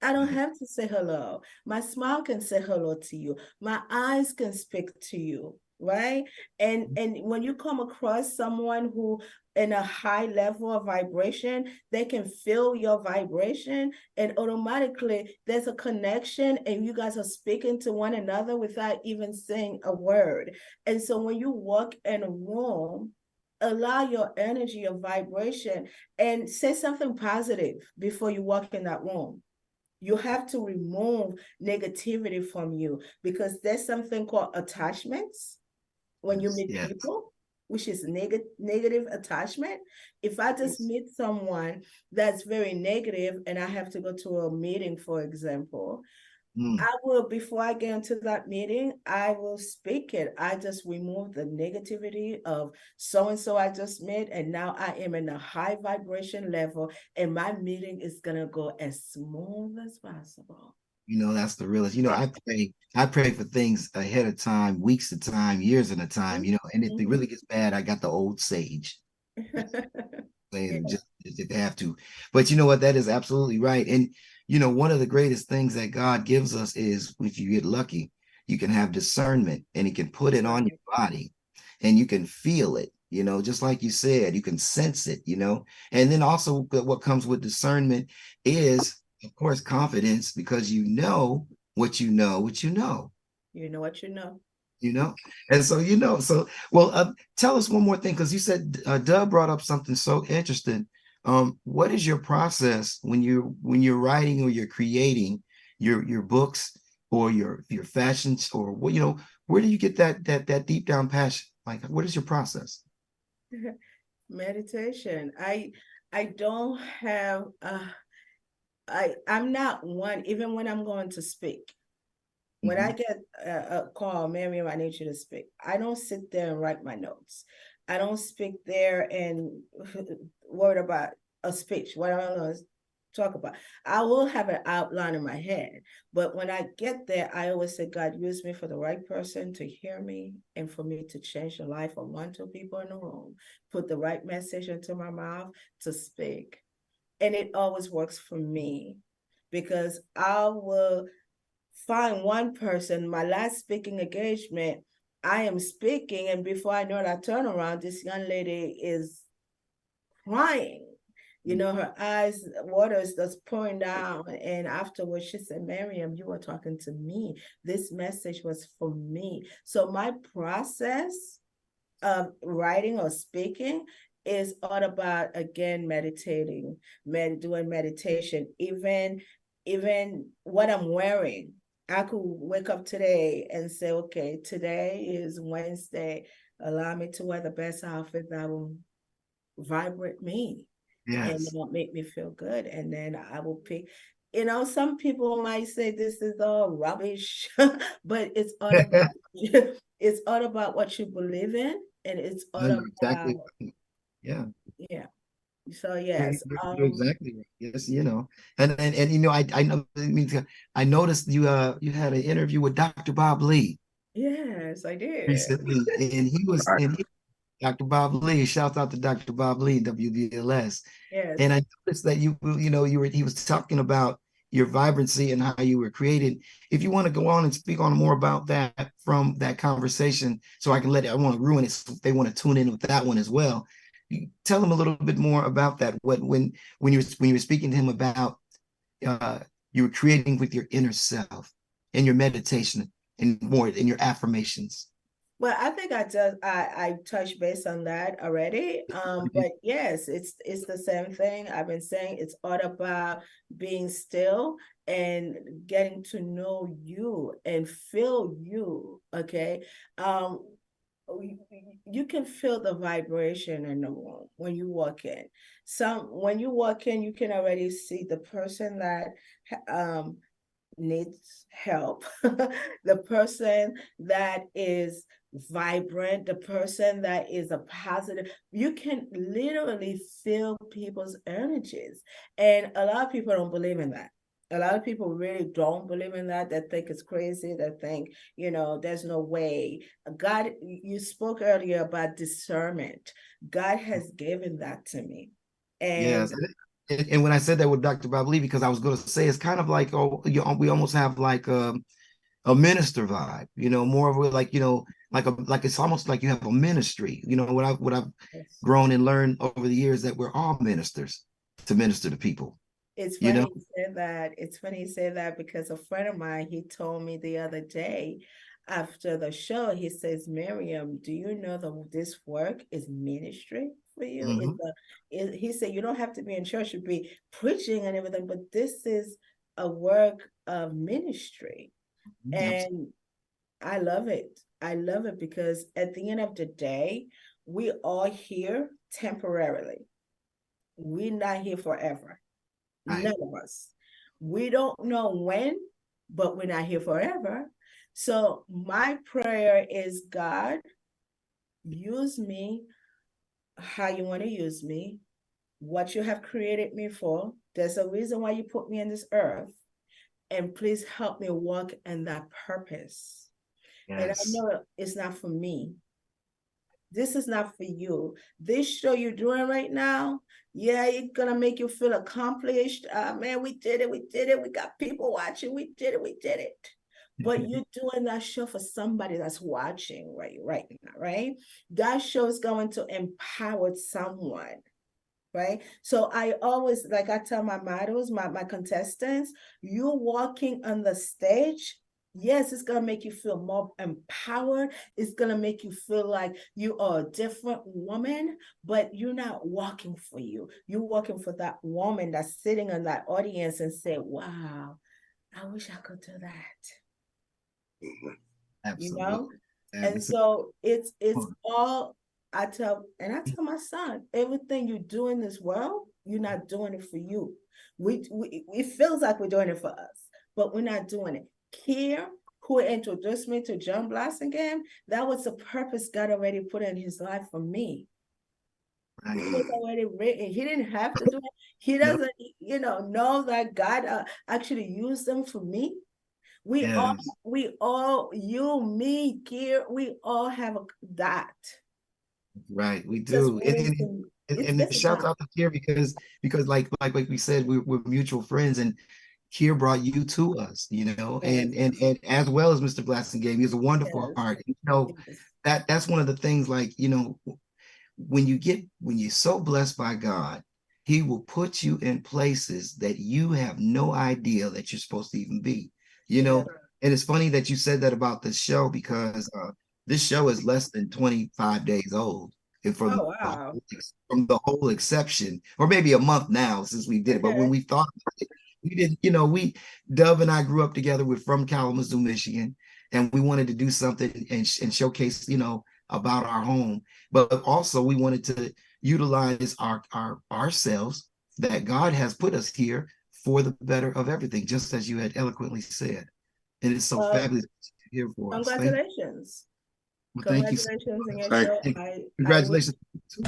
I don't Right. have to say hello. My smile can say hello to you. My eyes can speak to you, right? And when you come across someone who in a high level of vibration, they can feel your vibration, and automatically there's a connection and you guys are speaking to one another without even saying a word. And so when you walk in a room, allow your energy, your vibration, and say something positive before you walk in that room. You have to remove negativity from you, because there's something called attachments when you Yes. meet Yes. people, which is negative attachment. If I just Yes. meet someone that's very negative and I have to go to a meeting, for example, Mm. I will, before I get into that meeting, I will speak it. I just remove the negativity of so and so I just met, and now I am in a high vibration level, and my meeting is gonna go as smooth as possible. That's the realest. I pray for things ahead of time, weeks at a time, years at a time, and if it Mhm. really gets bad, I got the old sage. Yeah. And just if they have to. But you know what? That is absolutely right. And one of the greatest things that God gives us is if you get lucky, you can have discernment and he can put it on your body and you can feel it, just like you said, you can sense it, and then also what comes with discernment is, of course, confidence, because you know what you know, what you know. You know what you know. you know and so well, tell us one more thing, because you said Doug brought up something so interesting. What is your process when you're writing or you're creating your books or your fashions, or what, where do you get that deep down passion? Like, what is your process? Meditation. I don't have I'm not one, even when I'm going to speak. When I Mhm. get a call, Miriam, I need you to speak, I don't sit there and write my notes. I don't speak there and worried about a speech, what I'm going to talk about. I will have an outline in my head, but when I get there, I always say, God, use me for the right person to hear me and for me to change the life of 1, 2 people in the room, put the right message into my mouth to speak. And it always works for me because I will find one person, my last speaking engagement, I am speaking, and before I know it, I turn around, this young lady is crying. You know, her eyes, water is just pouring down. And afterwards, she said, Miriam, you were talking to me. This message was for me. So my process of writing or speaking is all about, again, meditating, doing meditation, even what I'm wearing. I could wake up today and say, okay, today is Wednesday. Allow me to wear the best outfit that will vibrate me and Yes. it'll make me feel good. And then I will pick, some people might say this is all rubbish, but it's all about it's all about what you believe in, and it's all No, you're about, exactly right. Yeah. yeah. So Yeah, yes, you're exactly right. Yes, and I know, I noticed you had an interview with Dr. Bob Lee yes, I did. recently, and Dr. Bob Lee, shout out to Dr. Bob Lee, WBLS. Yes, And I noticed that he was talking about your vibrancy and how you were created. If you want to go on and speak on more about that from that conversation, so I want to ruin it so if they want to tune in with that one as well. You tell them a little bit more about that. When you were speaking to him about uh, you were creating with your inner self and your meditation and more in your affirmations. well, I think I touched base on that already. But yes, it's the same thing. I've been saying it's all about being still and getting to know you and feel you. Okay. You can feel the vibration in the room when you walk in. When you walk in, you can already see the person that needs help, the person that is vibrant, the person that is a positive. You can literally feel people's energies. And a lot of people don't believe in that. A lot of people really don't believe in that. They think it's crazy. They think, there's no way. God, you spoke earlier about discernment. God has given that to me. And Yes. And when I said that with Dr. Bob Lee, because I was going to say it's kind of like, we almost have like a minister vibe, more of a, like it's almost like you have a ministry. What I've yes. grown and learned over the years, that we're all ministers to minister to people. It's You funny know, you said that. It's funny you say that because a friend of mine, he told me the other day after the show, he says, Miriam, do you know that this work is ministry for you? Mhm. He said, you don't have to be in church to be preaching and everything, but this is a work of ministry. And I love it. I love it because at the end of the day, we are here temporarily. We're not here forever. Right. None of us. We don't know when, but we're not here forever. So my prayer is, God, use me how you want to use me, what you have created me for. There's a reason why you put me in this earth. And please help me walk in that purpose. And I Yes. know it's not for me. This is not for you. This show you're doing right now, yeah, it's gonna make you feel accomplished. Man, we did it, we did it, we got people watching, we did it, we did it. But you're doing that show for somebody that's watching right now, right? That show is going to empower someone, right? So I always, like I tell my models, my contestants, you're walking on the stage. Yes, it's going to make you feel more empowered. It's going to make you feel like you are a different woman, but you're not walking for you. You're walking for that woman that's sitting in that audience and say, wow, I wish I could do that. You know? Absolutely. And And it's so it's all I tell my son, everything you do in this world, you're not doing it for you. We it feels like we're doing it for us, but we're not doing it. Care who introduced me to John Blassingame, that was the purpose God already put in his life for me. Right. It was already written. He didn't have to do it. He No. doesn't, know that God actually used them for me. We Yes. all, you, me, Kier, we all have that. Right, we Just do. waiting to, it's a Shouts time. out to Kier because like we said, we're mutual friends, and Kier brought you to us, Yes, and as well as Mr. Blassingame. He has a wonderful yes, heart. yes. That's one of the things, like, when you're so blessed by God, he will put you in places that you have no idea that you're supposed to even be, Yeah. and it's funny that you said that about this show, because this show is less than 25 days old, and Oh, wow. from the whole exception, or maybe a month now since we did it. But when Okay. we thought about it, we didn't, Dove and I grew up together. We're from Kalamazoo, Michigan, and we wanted to do something and showcase, about our home, but also we wanted to utilize our ourselves, that God has put us here for the better of everything, just as you had eloquently said. And it's so Well, fabulous here for us. congratulations. Thank you so Congratulations on your Thank show. much. I wish, Congratulations too.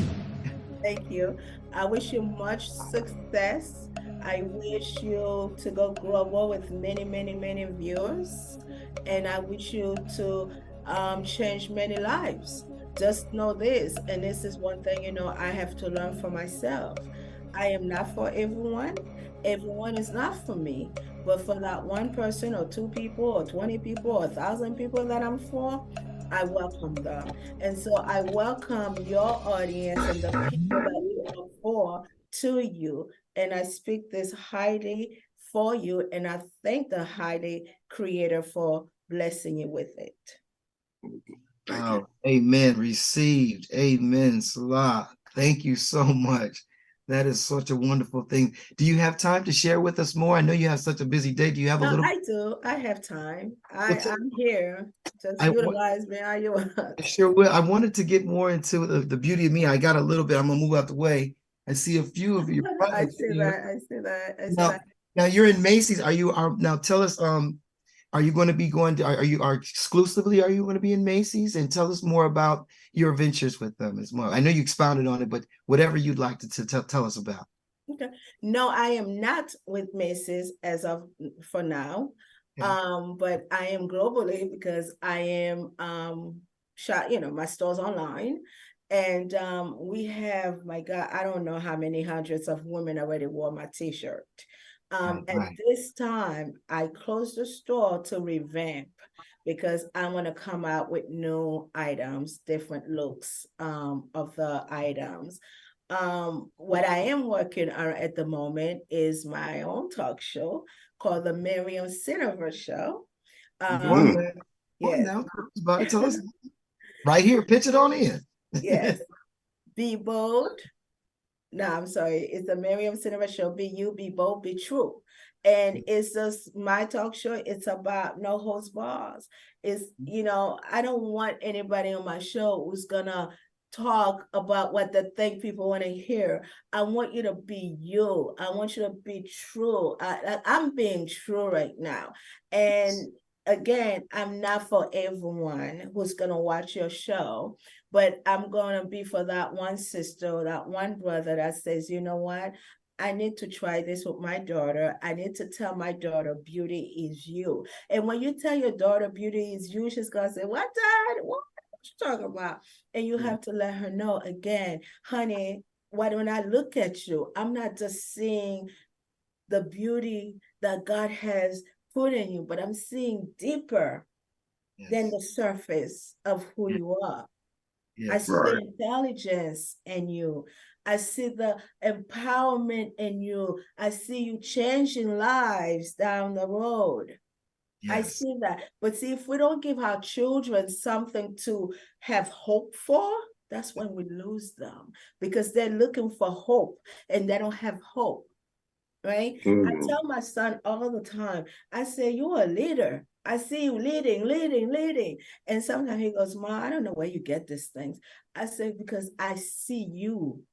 thank you. I wish you much success. I wish you to go global with many, many, many viewers. And I wish you to change many lives. Just know this, and this is one thing, I have to learn for myself. I am not for everyone. Everyone is not for me. But for that one person or two people or 20 people or 1,000 people that I'm for, I welcome them. And so I welcome your audience and the people that you are for to you. And I speak this highly for you. And I thank the highly creator for blessing you with it. Thank you. Amen. Received. Amen. Salah. Thank you so much. That is such a wonderful thing. Do you have time to share with us more? I know you have such a busy day. Do you have a little? I do. I have time. What's I'm here. Just I, utilize me how you want. I sure will. I wanted to get more into the beauty of me. I got a little bit. I'm gonna move out the way. I see a few of your I products see here. that. I see that. I see Now, that. now you're in Macy's. Now tell us, are you going to be going to, are you going to be in Macy's? And tell us more about your ventures with them as well. I know you expounded on it, but whatever you'd like to tell us about. Okay. No, I am not with Macy's as of for now. Okay. But I am globally because I am my store's online. And we have, my God, I don't know how many hundreds of women already wore my t-shirt. At Right. this time, I closed the store to revamp because I want to come out with new items, different looks of the items. What I am working on at the moment is my own talk show called the MURIAM CINEVERT Show. Go on, Mm. man. Go on Yes, now. Tell us about it. Tell us right here. Pitch it on in. yes. Be bold. No, I'm sorry. It's the MURIAM CINEVERT Show. Be you, be bold, be true. And it's just my talk show. It's about no holds bars. It's, I don't want anybody on my show who's gonna talk about what they think people want to hear. I want you to be you. I want you to be true. I'm being true right now. And again, I'm not for everyone who's gonna watch your show, but I'm gonna be for that one sister, that one brother that says, you know what? I need to try this with my daughter. I need to tell my daughter beauty is you. And when you tell your daughter beauty is you, she's gonna say, what, Dad? What you talking about? And you have to let her know again, honey, when I look at you, I'm not just seeing the beauty that God has put in you, but I'm seeing deeper than Yes. the surface of who you are. I Yes. see the Right. intelligence in you. I see the empowerment in you. I see you changing lives down the road. I Yes. see that. But see, if we don't give our children something to have hope for, that's when we lose them because they're looking for hope and they don't have hope, right? I Mm. tell my son all the time, I say, you're a leader. I see you leading, leading, leading. And sometimes he goes, Ma, I don't know where you get these things. I say, because I see you.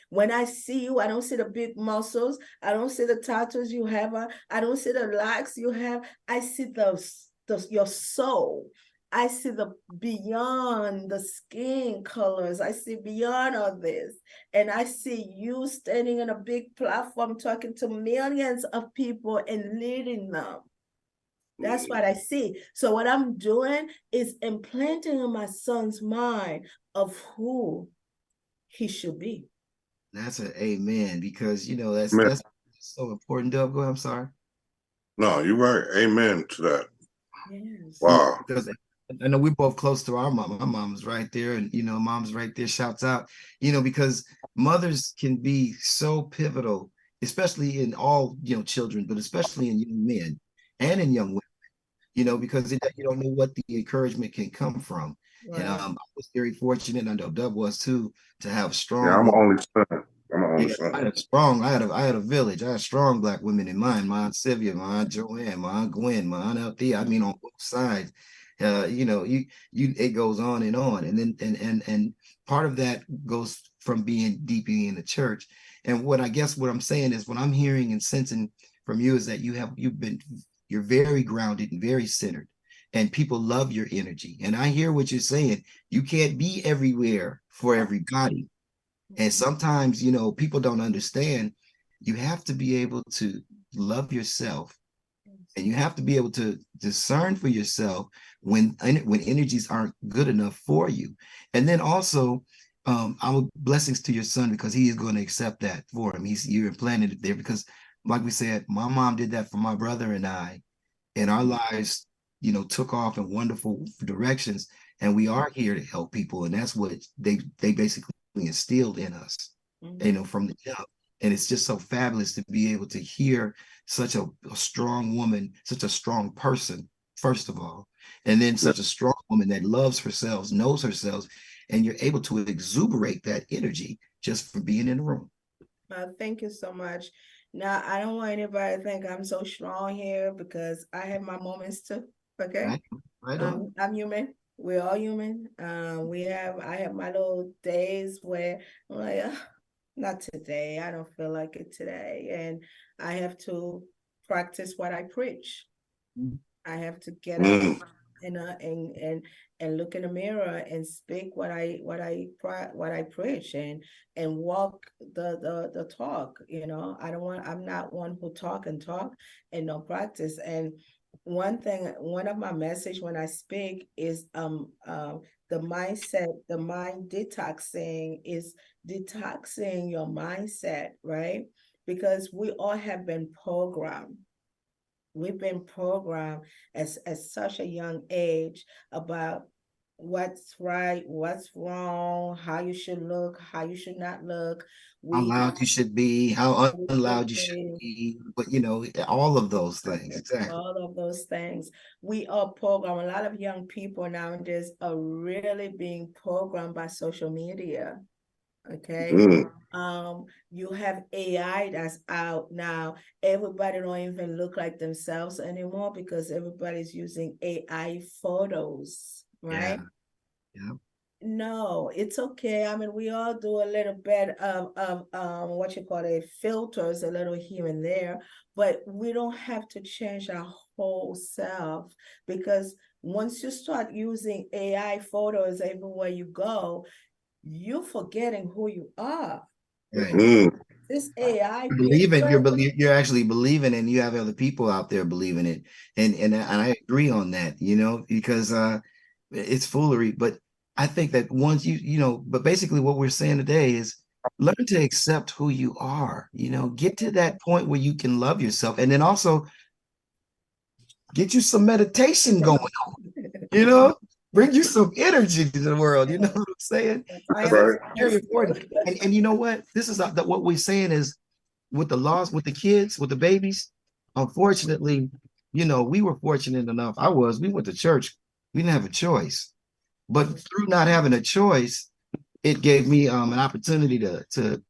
When I see you, I don't see the big muscles. I don't see the tattoos you have. I don't see the likes you have. I see those your soul. I see the beyond the skin colors. I see beyond all this. And I see you standing on a big platform talking to millions of people and leading them. That's what I see. So what I'm doing is implanting in my son's mind of who he should be. That's an amen, because you know Man. that's so important. Dub, go ahead, I'm sorry. No, you're right. Amen to that. Yes. Wow. Because I know we're both close to our mom. My mom's right there, and you know, mom's right there. Shouts out, you know, because mothers can be so pivotal, especially in all, you know, children, but especially in young men and in young women. You know, because you don't know what the encouragement can come from. And Right. I was very fortunate, and I know Dub was too, to have Yeah, strong I'm an women. only son. I'm an only Yeah, son. I had a village. I had strong Black women in mine. My Aunt Sylvia, my Aunt Joanne, my Aunt Gwen, my Aunt Althea. I mean, on both sides. You know, it goes on and on. And then and part of that goes from being deeply in the church. And what I'm saying is, what I'm hearing and sensing from you is that you're very grounded and very centered. And people love your energy. And I hear what you're saying. You can't be everywhere for everybody. And sometimes, you know, people don't understand. You have to be able to love yourself, and you have to be able to discern for yourself when energies aren't good enough for you. And then also, our blessings to your son, because he is going to accept that for him. You're implanted it there because, like we said, my mom did that for my brother and I, and our lives, you know, took off in wonderful directions. And we are here to help people, and that's what they basically instilled in us, you know, from the jump. And it's just so fabulous to be able to hear such a strong woman, such a strong person, first of all, and then such a strong woman that loves herself, knows herself, and you're able to exuberate that energy just from being in the room. Thank you so much. Now, I don't want anybody to think I'm so strong here because I have my moments too. Okay. Right on. I'm human. We're all human. I have my little days where I'm like, "Ugh, not today. I don't feel like it today." And I have to practice what I preach. I have to get up Mm. and look in the mirror and speak what I preach and walk the talk. You know, I'm not one who talk and no practice. And one of my message when I speak is the mindset, the mind detoxing is detoxing your mindset, right? Because we all have been programmed. We've been programmed at such a young age about what's right, what's wrong, how you should look, how you should not look. How We loud you should be, how unloud you should be, but you know, all of those things. Exactly. all of those things. We are programmed. A lot of young people nowadays are really being programmed by social media. Okay. You have AI that's out now. Everybody don't even look like themselves anymore because everybody's using AI photos, right? Yeah. No, it's okay. I mean, we all do a little bit of what you call it, filters, a little here and there, but we don't have to change our whole self because once you start using AI photos everywhere you go, you're forgetting who you are. Right. Mm. This AI You're actually believing, and you have other people out there believing it. And I agree on that, you know, because it's foolery. But I think that once you know, but basically what we're saying today is learn to accept who you are, you know, get to that point where you can love yourself, and then also get you some meditation going on, you know, bring you some energy to the world. You know what I'm saying? I Because am Right. it's very important. And you know what? This is that what we're saying is with the laws, with the kids, with the babies. Unfortunately, you know, we were fortunate enough. We went to church. We didn't have a choice. But through not having a choice, it gave me an opportunity to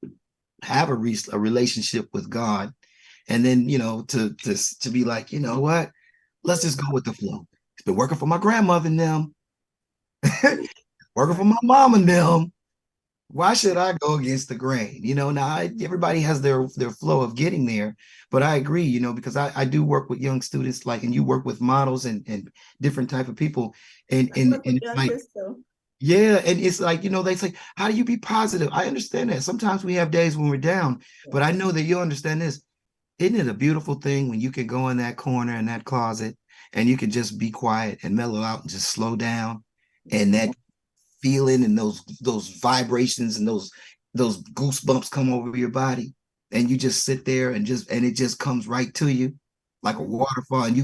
have a relationship with God. And then, you know, to be like, you know what? Let's just go with the flow. It's been working for my grandmother and them, working for my mom and them. Why should I go against the grain? Now everybody has their flow of getting there, but I agree, because I do work with young students, like, and you work with models and different type of people, and I and work and with it's young like, kids too. yeah, and it's like, they say, how do you be positive? I understand that sometimes we have days when we're down, but I know that you understand this. Isn't it a beautiful thing when you can go in that corner in that closet and you can just be quiet and mellow out and just slow down, and that feeling and those vibrations and those goosebumps come over your body, and you just sit there and it just comes right to you like a waterfall, and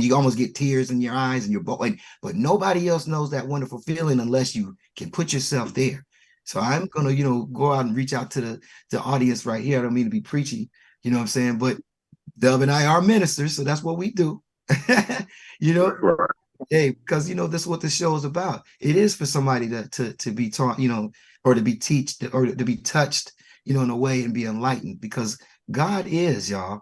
you almost get tears in your eyes and but nobody else knows that wonderful feeling unless you can put yourself there. So I'm gonna, go out and reach out to the audience right here. I don't mean to be preachy, what I'm saying, but Dub and I are ministers, so that's what we do. you know Right. Hey, because this is what the show is about. It is for somebody to be taught, or to be teached, or to be touched, in a way, and be enlightened. Because God is, y'all.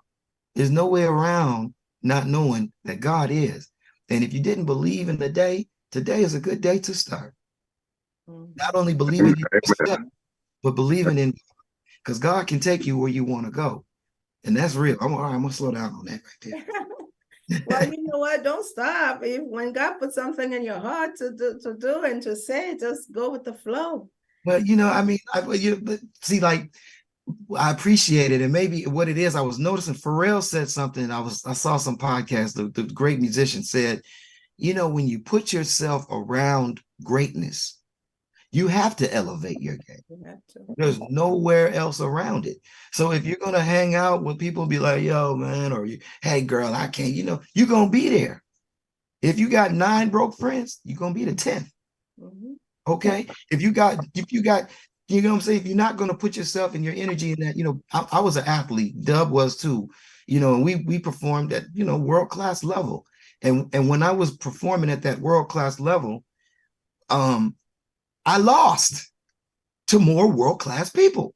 There's no way around not knowing that God is. And if you didn't believe in the day, today is a good day to start. Not only believing in yourself, but believing in, because God can take you where you want to go. And that's real. All right, I'm gonna slow down on that right Well, there. you know what? Don't stop. If when God puts something in your heart to do and to say, just go with the flow. But I mean, but see, like, I appreciate it, and maybe what it is, I was noticing Pharrell said something. I saw some podcast. The great musician said, when you put yourself around greatness, you have to elevate your game. You have to. There's nowhere else around it. So if you're gonna hang out with people, be like, yo, man, or hey, girl, I can't. You're gonna be there. If you got 9 broke friends, you're gonna be the 10th. Mhm. Okay. If you got, what I'm saying, if you're not going to put yourself and your energy in that, I was an athlete, Dub was too, and we performed at, world-class level. And when I was performing at that world-class level, um, I lost to more world-class people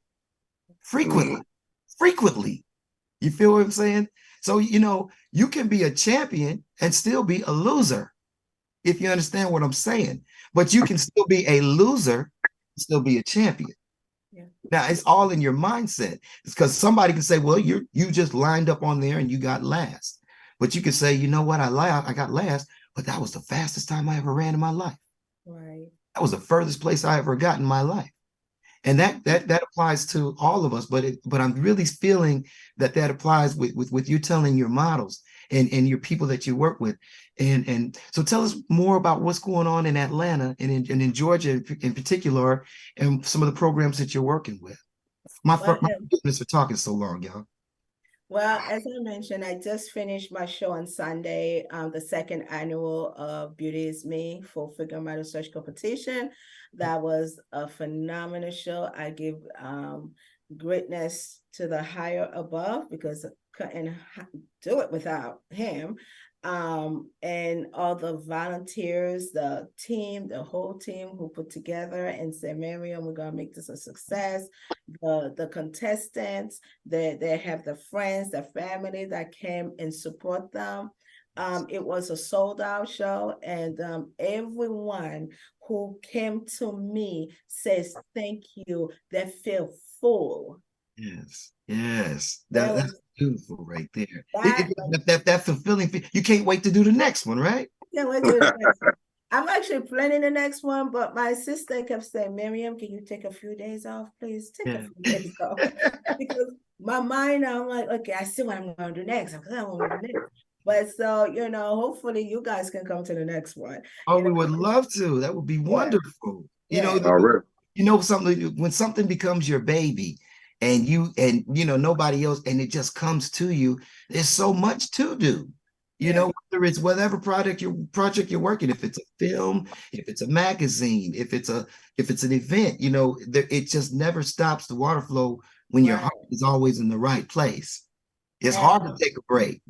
frequently. You feel what I'm saying? So, you can be a champion and still be a loser, if you understand what I'm saying. But you can still be a loser, still be a champion. Yeah. Now it's all in your mindset. It's because somebody can say, well, you just lined up on there and you got last. But you can say, you know what, I got last, but that was the fastest time I ever ran in my life. Right. That was the furthest place I ever got in my life. And that applies to all of us, but I'm really feeling that applies with you telling your models and your people that you work with. And so tell us more about what's going on in Atlanta and in Georgia in particular, and some of the programs that you're working with. My Well, goodness for talking so long, y'all. Well, as I mentioned, I just finished my show on Sunday, the second annual Beauty is Me Full Figure Model Search Competition. That was a phenomenal show. I give greatness to the higher above because couldn't do it without him. And all the volunteers, the team, the whole team who put together and said, Miriam, we're gonna make this a success. The contestants, they have the friends, the family that came and support them. It was a sold out show, and everyone who came to me says thank you. They feel full. Yes, There that's was beautiful right there. that. That fulfilling. You can't wait to do the next one, right? Can't wait to do the next one. I'm actually planning the next one, but my sister kept saying, Miriam, can you take a few days off, please? Take a Yeah. few days off. Because my mind, I'm like, okay, I see what I'm going to do next. I want to do next. But so, hopefully you guys can come to the next one. Oh, You know, we would love to. That would be yeah, wonderful. yeah, Already. Something, when something becomes your baby and nobody else, and it just comes to you, there's so much to do. yeah. Whether it's whatever project you're working, if it's a film, if it's a magazine, if it's an event, it just never stops the water flow when your Right. heart is always in the right place. It's And hard to take a break.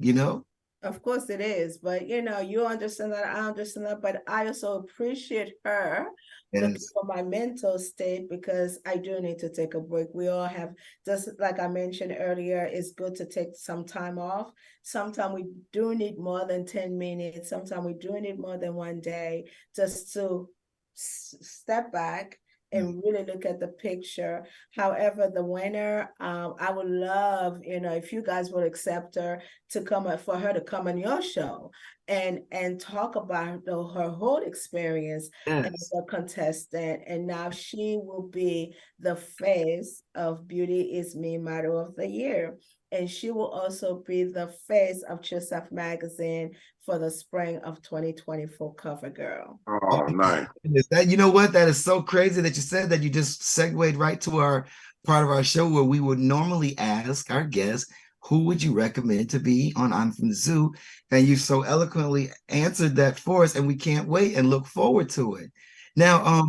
of course it is, but you understand that, I understand that, but I also appreciate her looking Yes. for my mental state because I do need to take a break. We all have, just like I mentioned earlier, it's good to take some time off. Sometimes we do need more than 10 minutes. Sometimes we do need more than one day just to step back and really look at the picture. However, the winner, I would love, if you guys would accept her to for her to come on your show and talk about her whole experience as Yes. a contestant. And now she will be the face of Beauty Is Me Model of the Year. And she will also be the face of True Self Magazine for the spring of 2024 cover girl. Oh, nice. That, you know what? That is so crazy that you said that. You just segued right to our part of our show where we would normally ask our guests, who would you recommend to be on I'm from the Zoo? And you so eloquently answered that for us, and we can't wait and look forward to it. Now,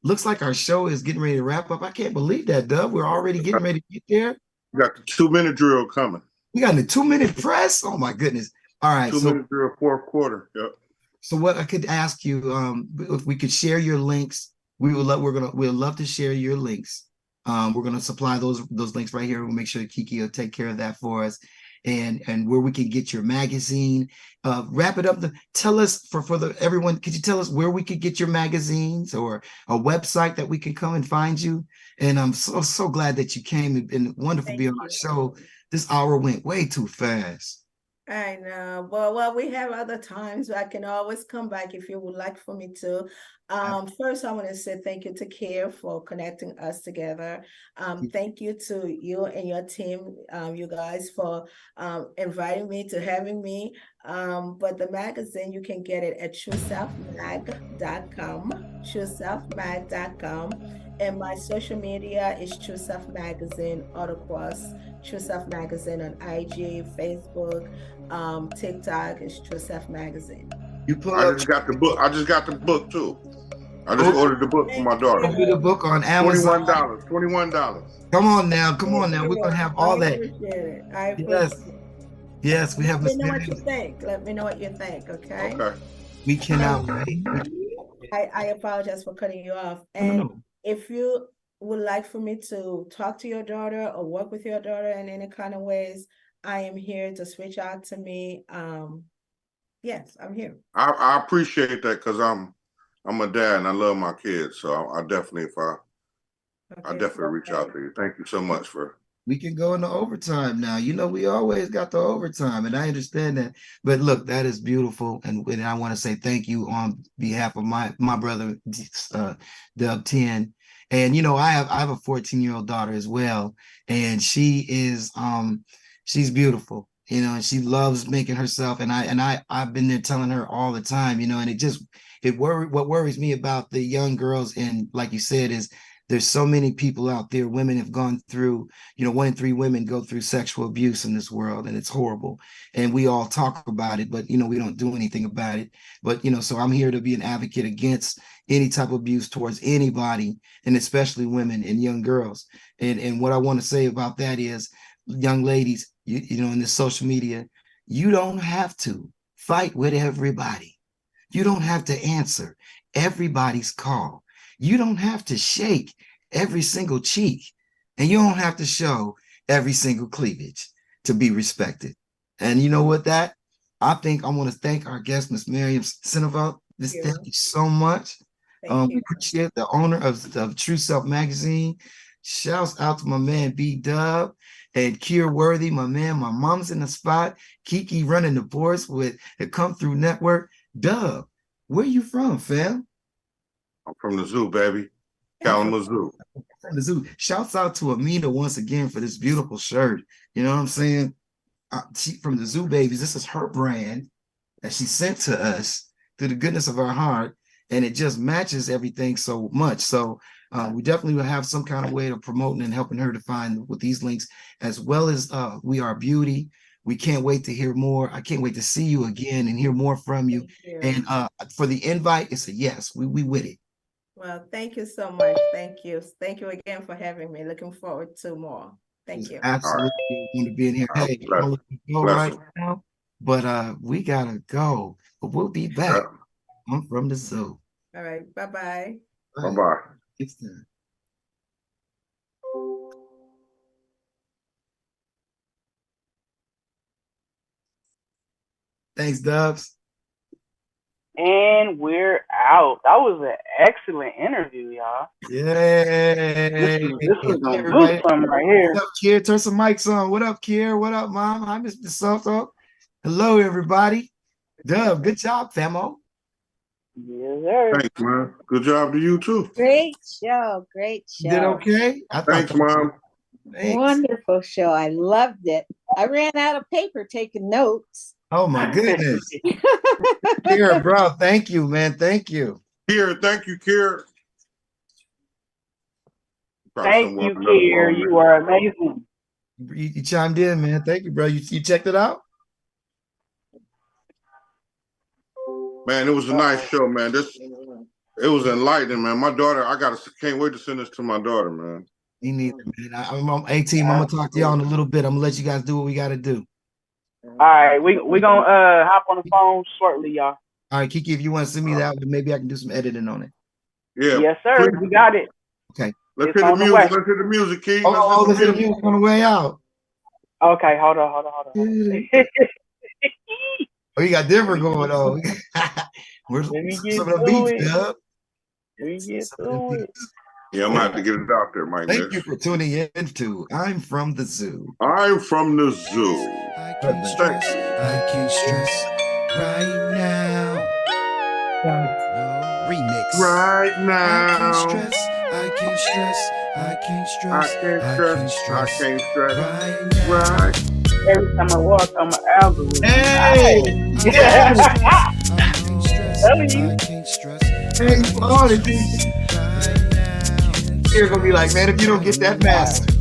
looks like our show is getting ready to wrap up. I can't believe that, Dub. We're already getting ready to get there. You got the 2-minute drill coming. We got a 2-minute press. Oh my goodness. All right. 2-minute drill, fourth quarter. Yep. So what I could ask you, if we could share your links, we'd love to share your links. We're gonna supply those links right here. We'll make sure Kiki will take care of that for us, and where we can get your magazine. Wrap it up. Tell us for everyone. Could you tell us where we could get your magazines or a website that we can come and find you? And I'm so glad that you came. It's been wonderful being on our show. This hour went way too fast. I know. Well, we have other times. I can always come back if you would like for me to. First, I want to say thank you to Care for connecting us together. Thank you to you and your team, you guys, for inviting me, to having me. But the magazine, you can get it at trueselfmag.com, trueselfmag.com. And my social media is True Self Magazine, all across True Self Magazine on IG, Facebook, TikTok is True Self Magazine. I just got the book. I just got the book too. I just ordered the book for my daughter. The book on Amazon. $21. Come on now. We're gonna have all that. I appreciate it. Yes, we have. Let me know what you think. Let me know what you think. Okay. Okay. We cannot wait. I apologize for cutting you off. And No. if you would like for me to talk to your daughter or work with your daughter in any kind of ways, I am here. Just reach out to me. Yes, I'm here. I appreciate that because I'm a dad and I love my kids. So I definitely reach out to you. Thank you so much for. We can go into overtime now. We always got the overtime, and I understand that. But look, that is beautiful, and I want to say thank you on behalf of my brother, Dub 10. And I have a 14-year-old daughter as well, and she is she's beautiful, and she loves making herself. And I've been there telling her all the time, and what worries me about the young girls, and like you said, is there's so many people out there. Women have gone through, 1 in 3 women go through sexual abuse in this world, and it's horrible. And we all talk about it, but we don't do anything about it. But so I'm here to be an advocate against any type of abuse towards anybody, and especially women and young girls. And what I want to say about that is, young ladies, in this social media, you don't have to fight with everybody. You don't have to answer everybody's call. You don't have to shake every single cheek, and you don't have to show every single cleavage to be respected. And you know what, I want to thank our guest, Miss MURIAM CINEVERT. Thank you so much. We appreciate the owner of True Self Magazine. Shouts out to my man B Dub and Kier Worthy, my man. My mom's in the spot. Kiki running the boards with the Come Through Network. Dub, where you from, fam? I'm from the zoo, baby. Kalamazoo. From the zoo. Shouts out to Amina once again for this beautiful shirt. You know what I'm saying? She from the Zoo Babies. This is her brand that she sent to us through the goodness of her heart, and it just matches everything so much. So we definitely will have some kind of way of promoting and helping her to find with these links, as well as We Are Beauty. We can't wait to hear more. I can't wait to see you again and hear more from you. And for the invite, it's a yes. We with it. Well, thank you so much. Thank you. Thank you again for having me. Looking forward to more. Thank you. Absolutely going to be in here. Hey, I'm gonna go right now, but we gotta go. But we'll be back. I'm from the zoo. All right. Bye-bye. Bye-bye. It's time. Thanks, Dubs. And we're out. That was an excellent interview, y'all. Yay. This was gonna do Everybody. something right here. What up, Kier? Turn some mics on. What up, Kier? What up, Mom? Hi, Mr. Soto. Hello, everybody. Dub, good job, famo. Yes, sir. Thanks, man. Good job to you too. Great show. Great show. Did okay? I thought Thanks, Mom. Thanks. Wonderful show. I loved it. I ran out of paper taking notes. Oh my goodness. Kier, bro, thank you, man. Thank you. Kier, thank you, Kier. Thank you, Kier. You are amazing. You chimed in, man. Thank you, bro. You checked it out? Man, it was a nice show, man. It was enlightening, man. My daughter, can't wait to send this to my daughter, man. Me neither, man. I'm on 18. I'm gonna talk to y'all in a little bit. I'm gonna let you guys do what we gotta do. All right, we gonna hop on the phone shortly, y'all. All right, Kiki, if you want to send me that, maybe I can do some editing on it. Yeah. Yes, sir. Please. We got it. Okay. Let's It's hear the on the music. way. Let's hear the music, Key. Let's hear the music on the way out. Okay, hold on. Oh, you got Denver going on. Where's Let me some get of the to beats, it. Dub? Let me get Some of the to it. beats. Yeah, I'm gonna have to get it out there, Mike. Thank you for tuning in to I'm from the Zoo. I'm from the zoo. I can't stress right now. Remix. Right I now. can't stress. I can't stress. I can't stress. I can't stress. Right now. Right. Every time I walk on my algorithm. Hey! I Yes! can't stress. Telling you. I can't stress. Hey, you on it, dude. Right now. You're gonna be like, man, if you don't get that master.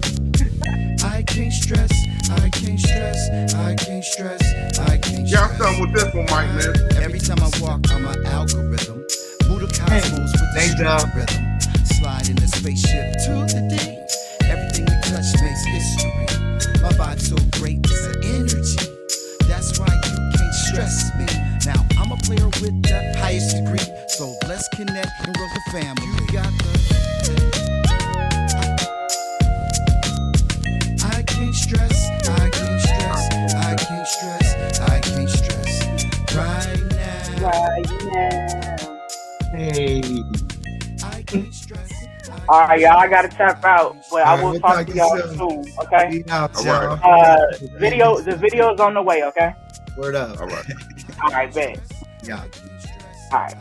I can't stress. I can't stress. I can't stress. I can't Y'all stress. done with this one, Mike, man. Every time I walk on my algorithm, move the cosmos with the thank street you. rhythm. Slide in the spaceship to the day. Everything we touch makes history. My vibe's so great, it's an energy. That's why you can't stress me. Now I'm a player with the highest degree, so let's connect and grow the family. You got the. I can't stress. I can't stress. I can't stress. I can't stress. Right now. Right now. Hey. I can't stress. All right, y'all. I gotta tap out, but I All right, will we'll talk talk to to y'all you soon. Okay. Be out, All y'all. right. The video's on the way. Okay. Word up. All right. All right, bet. Yeah. All right.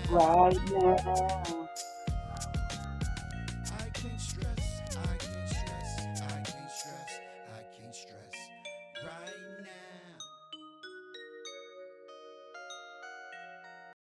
Right now.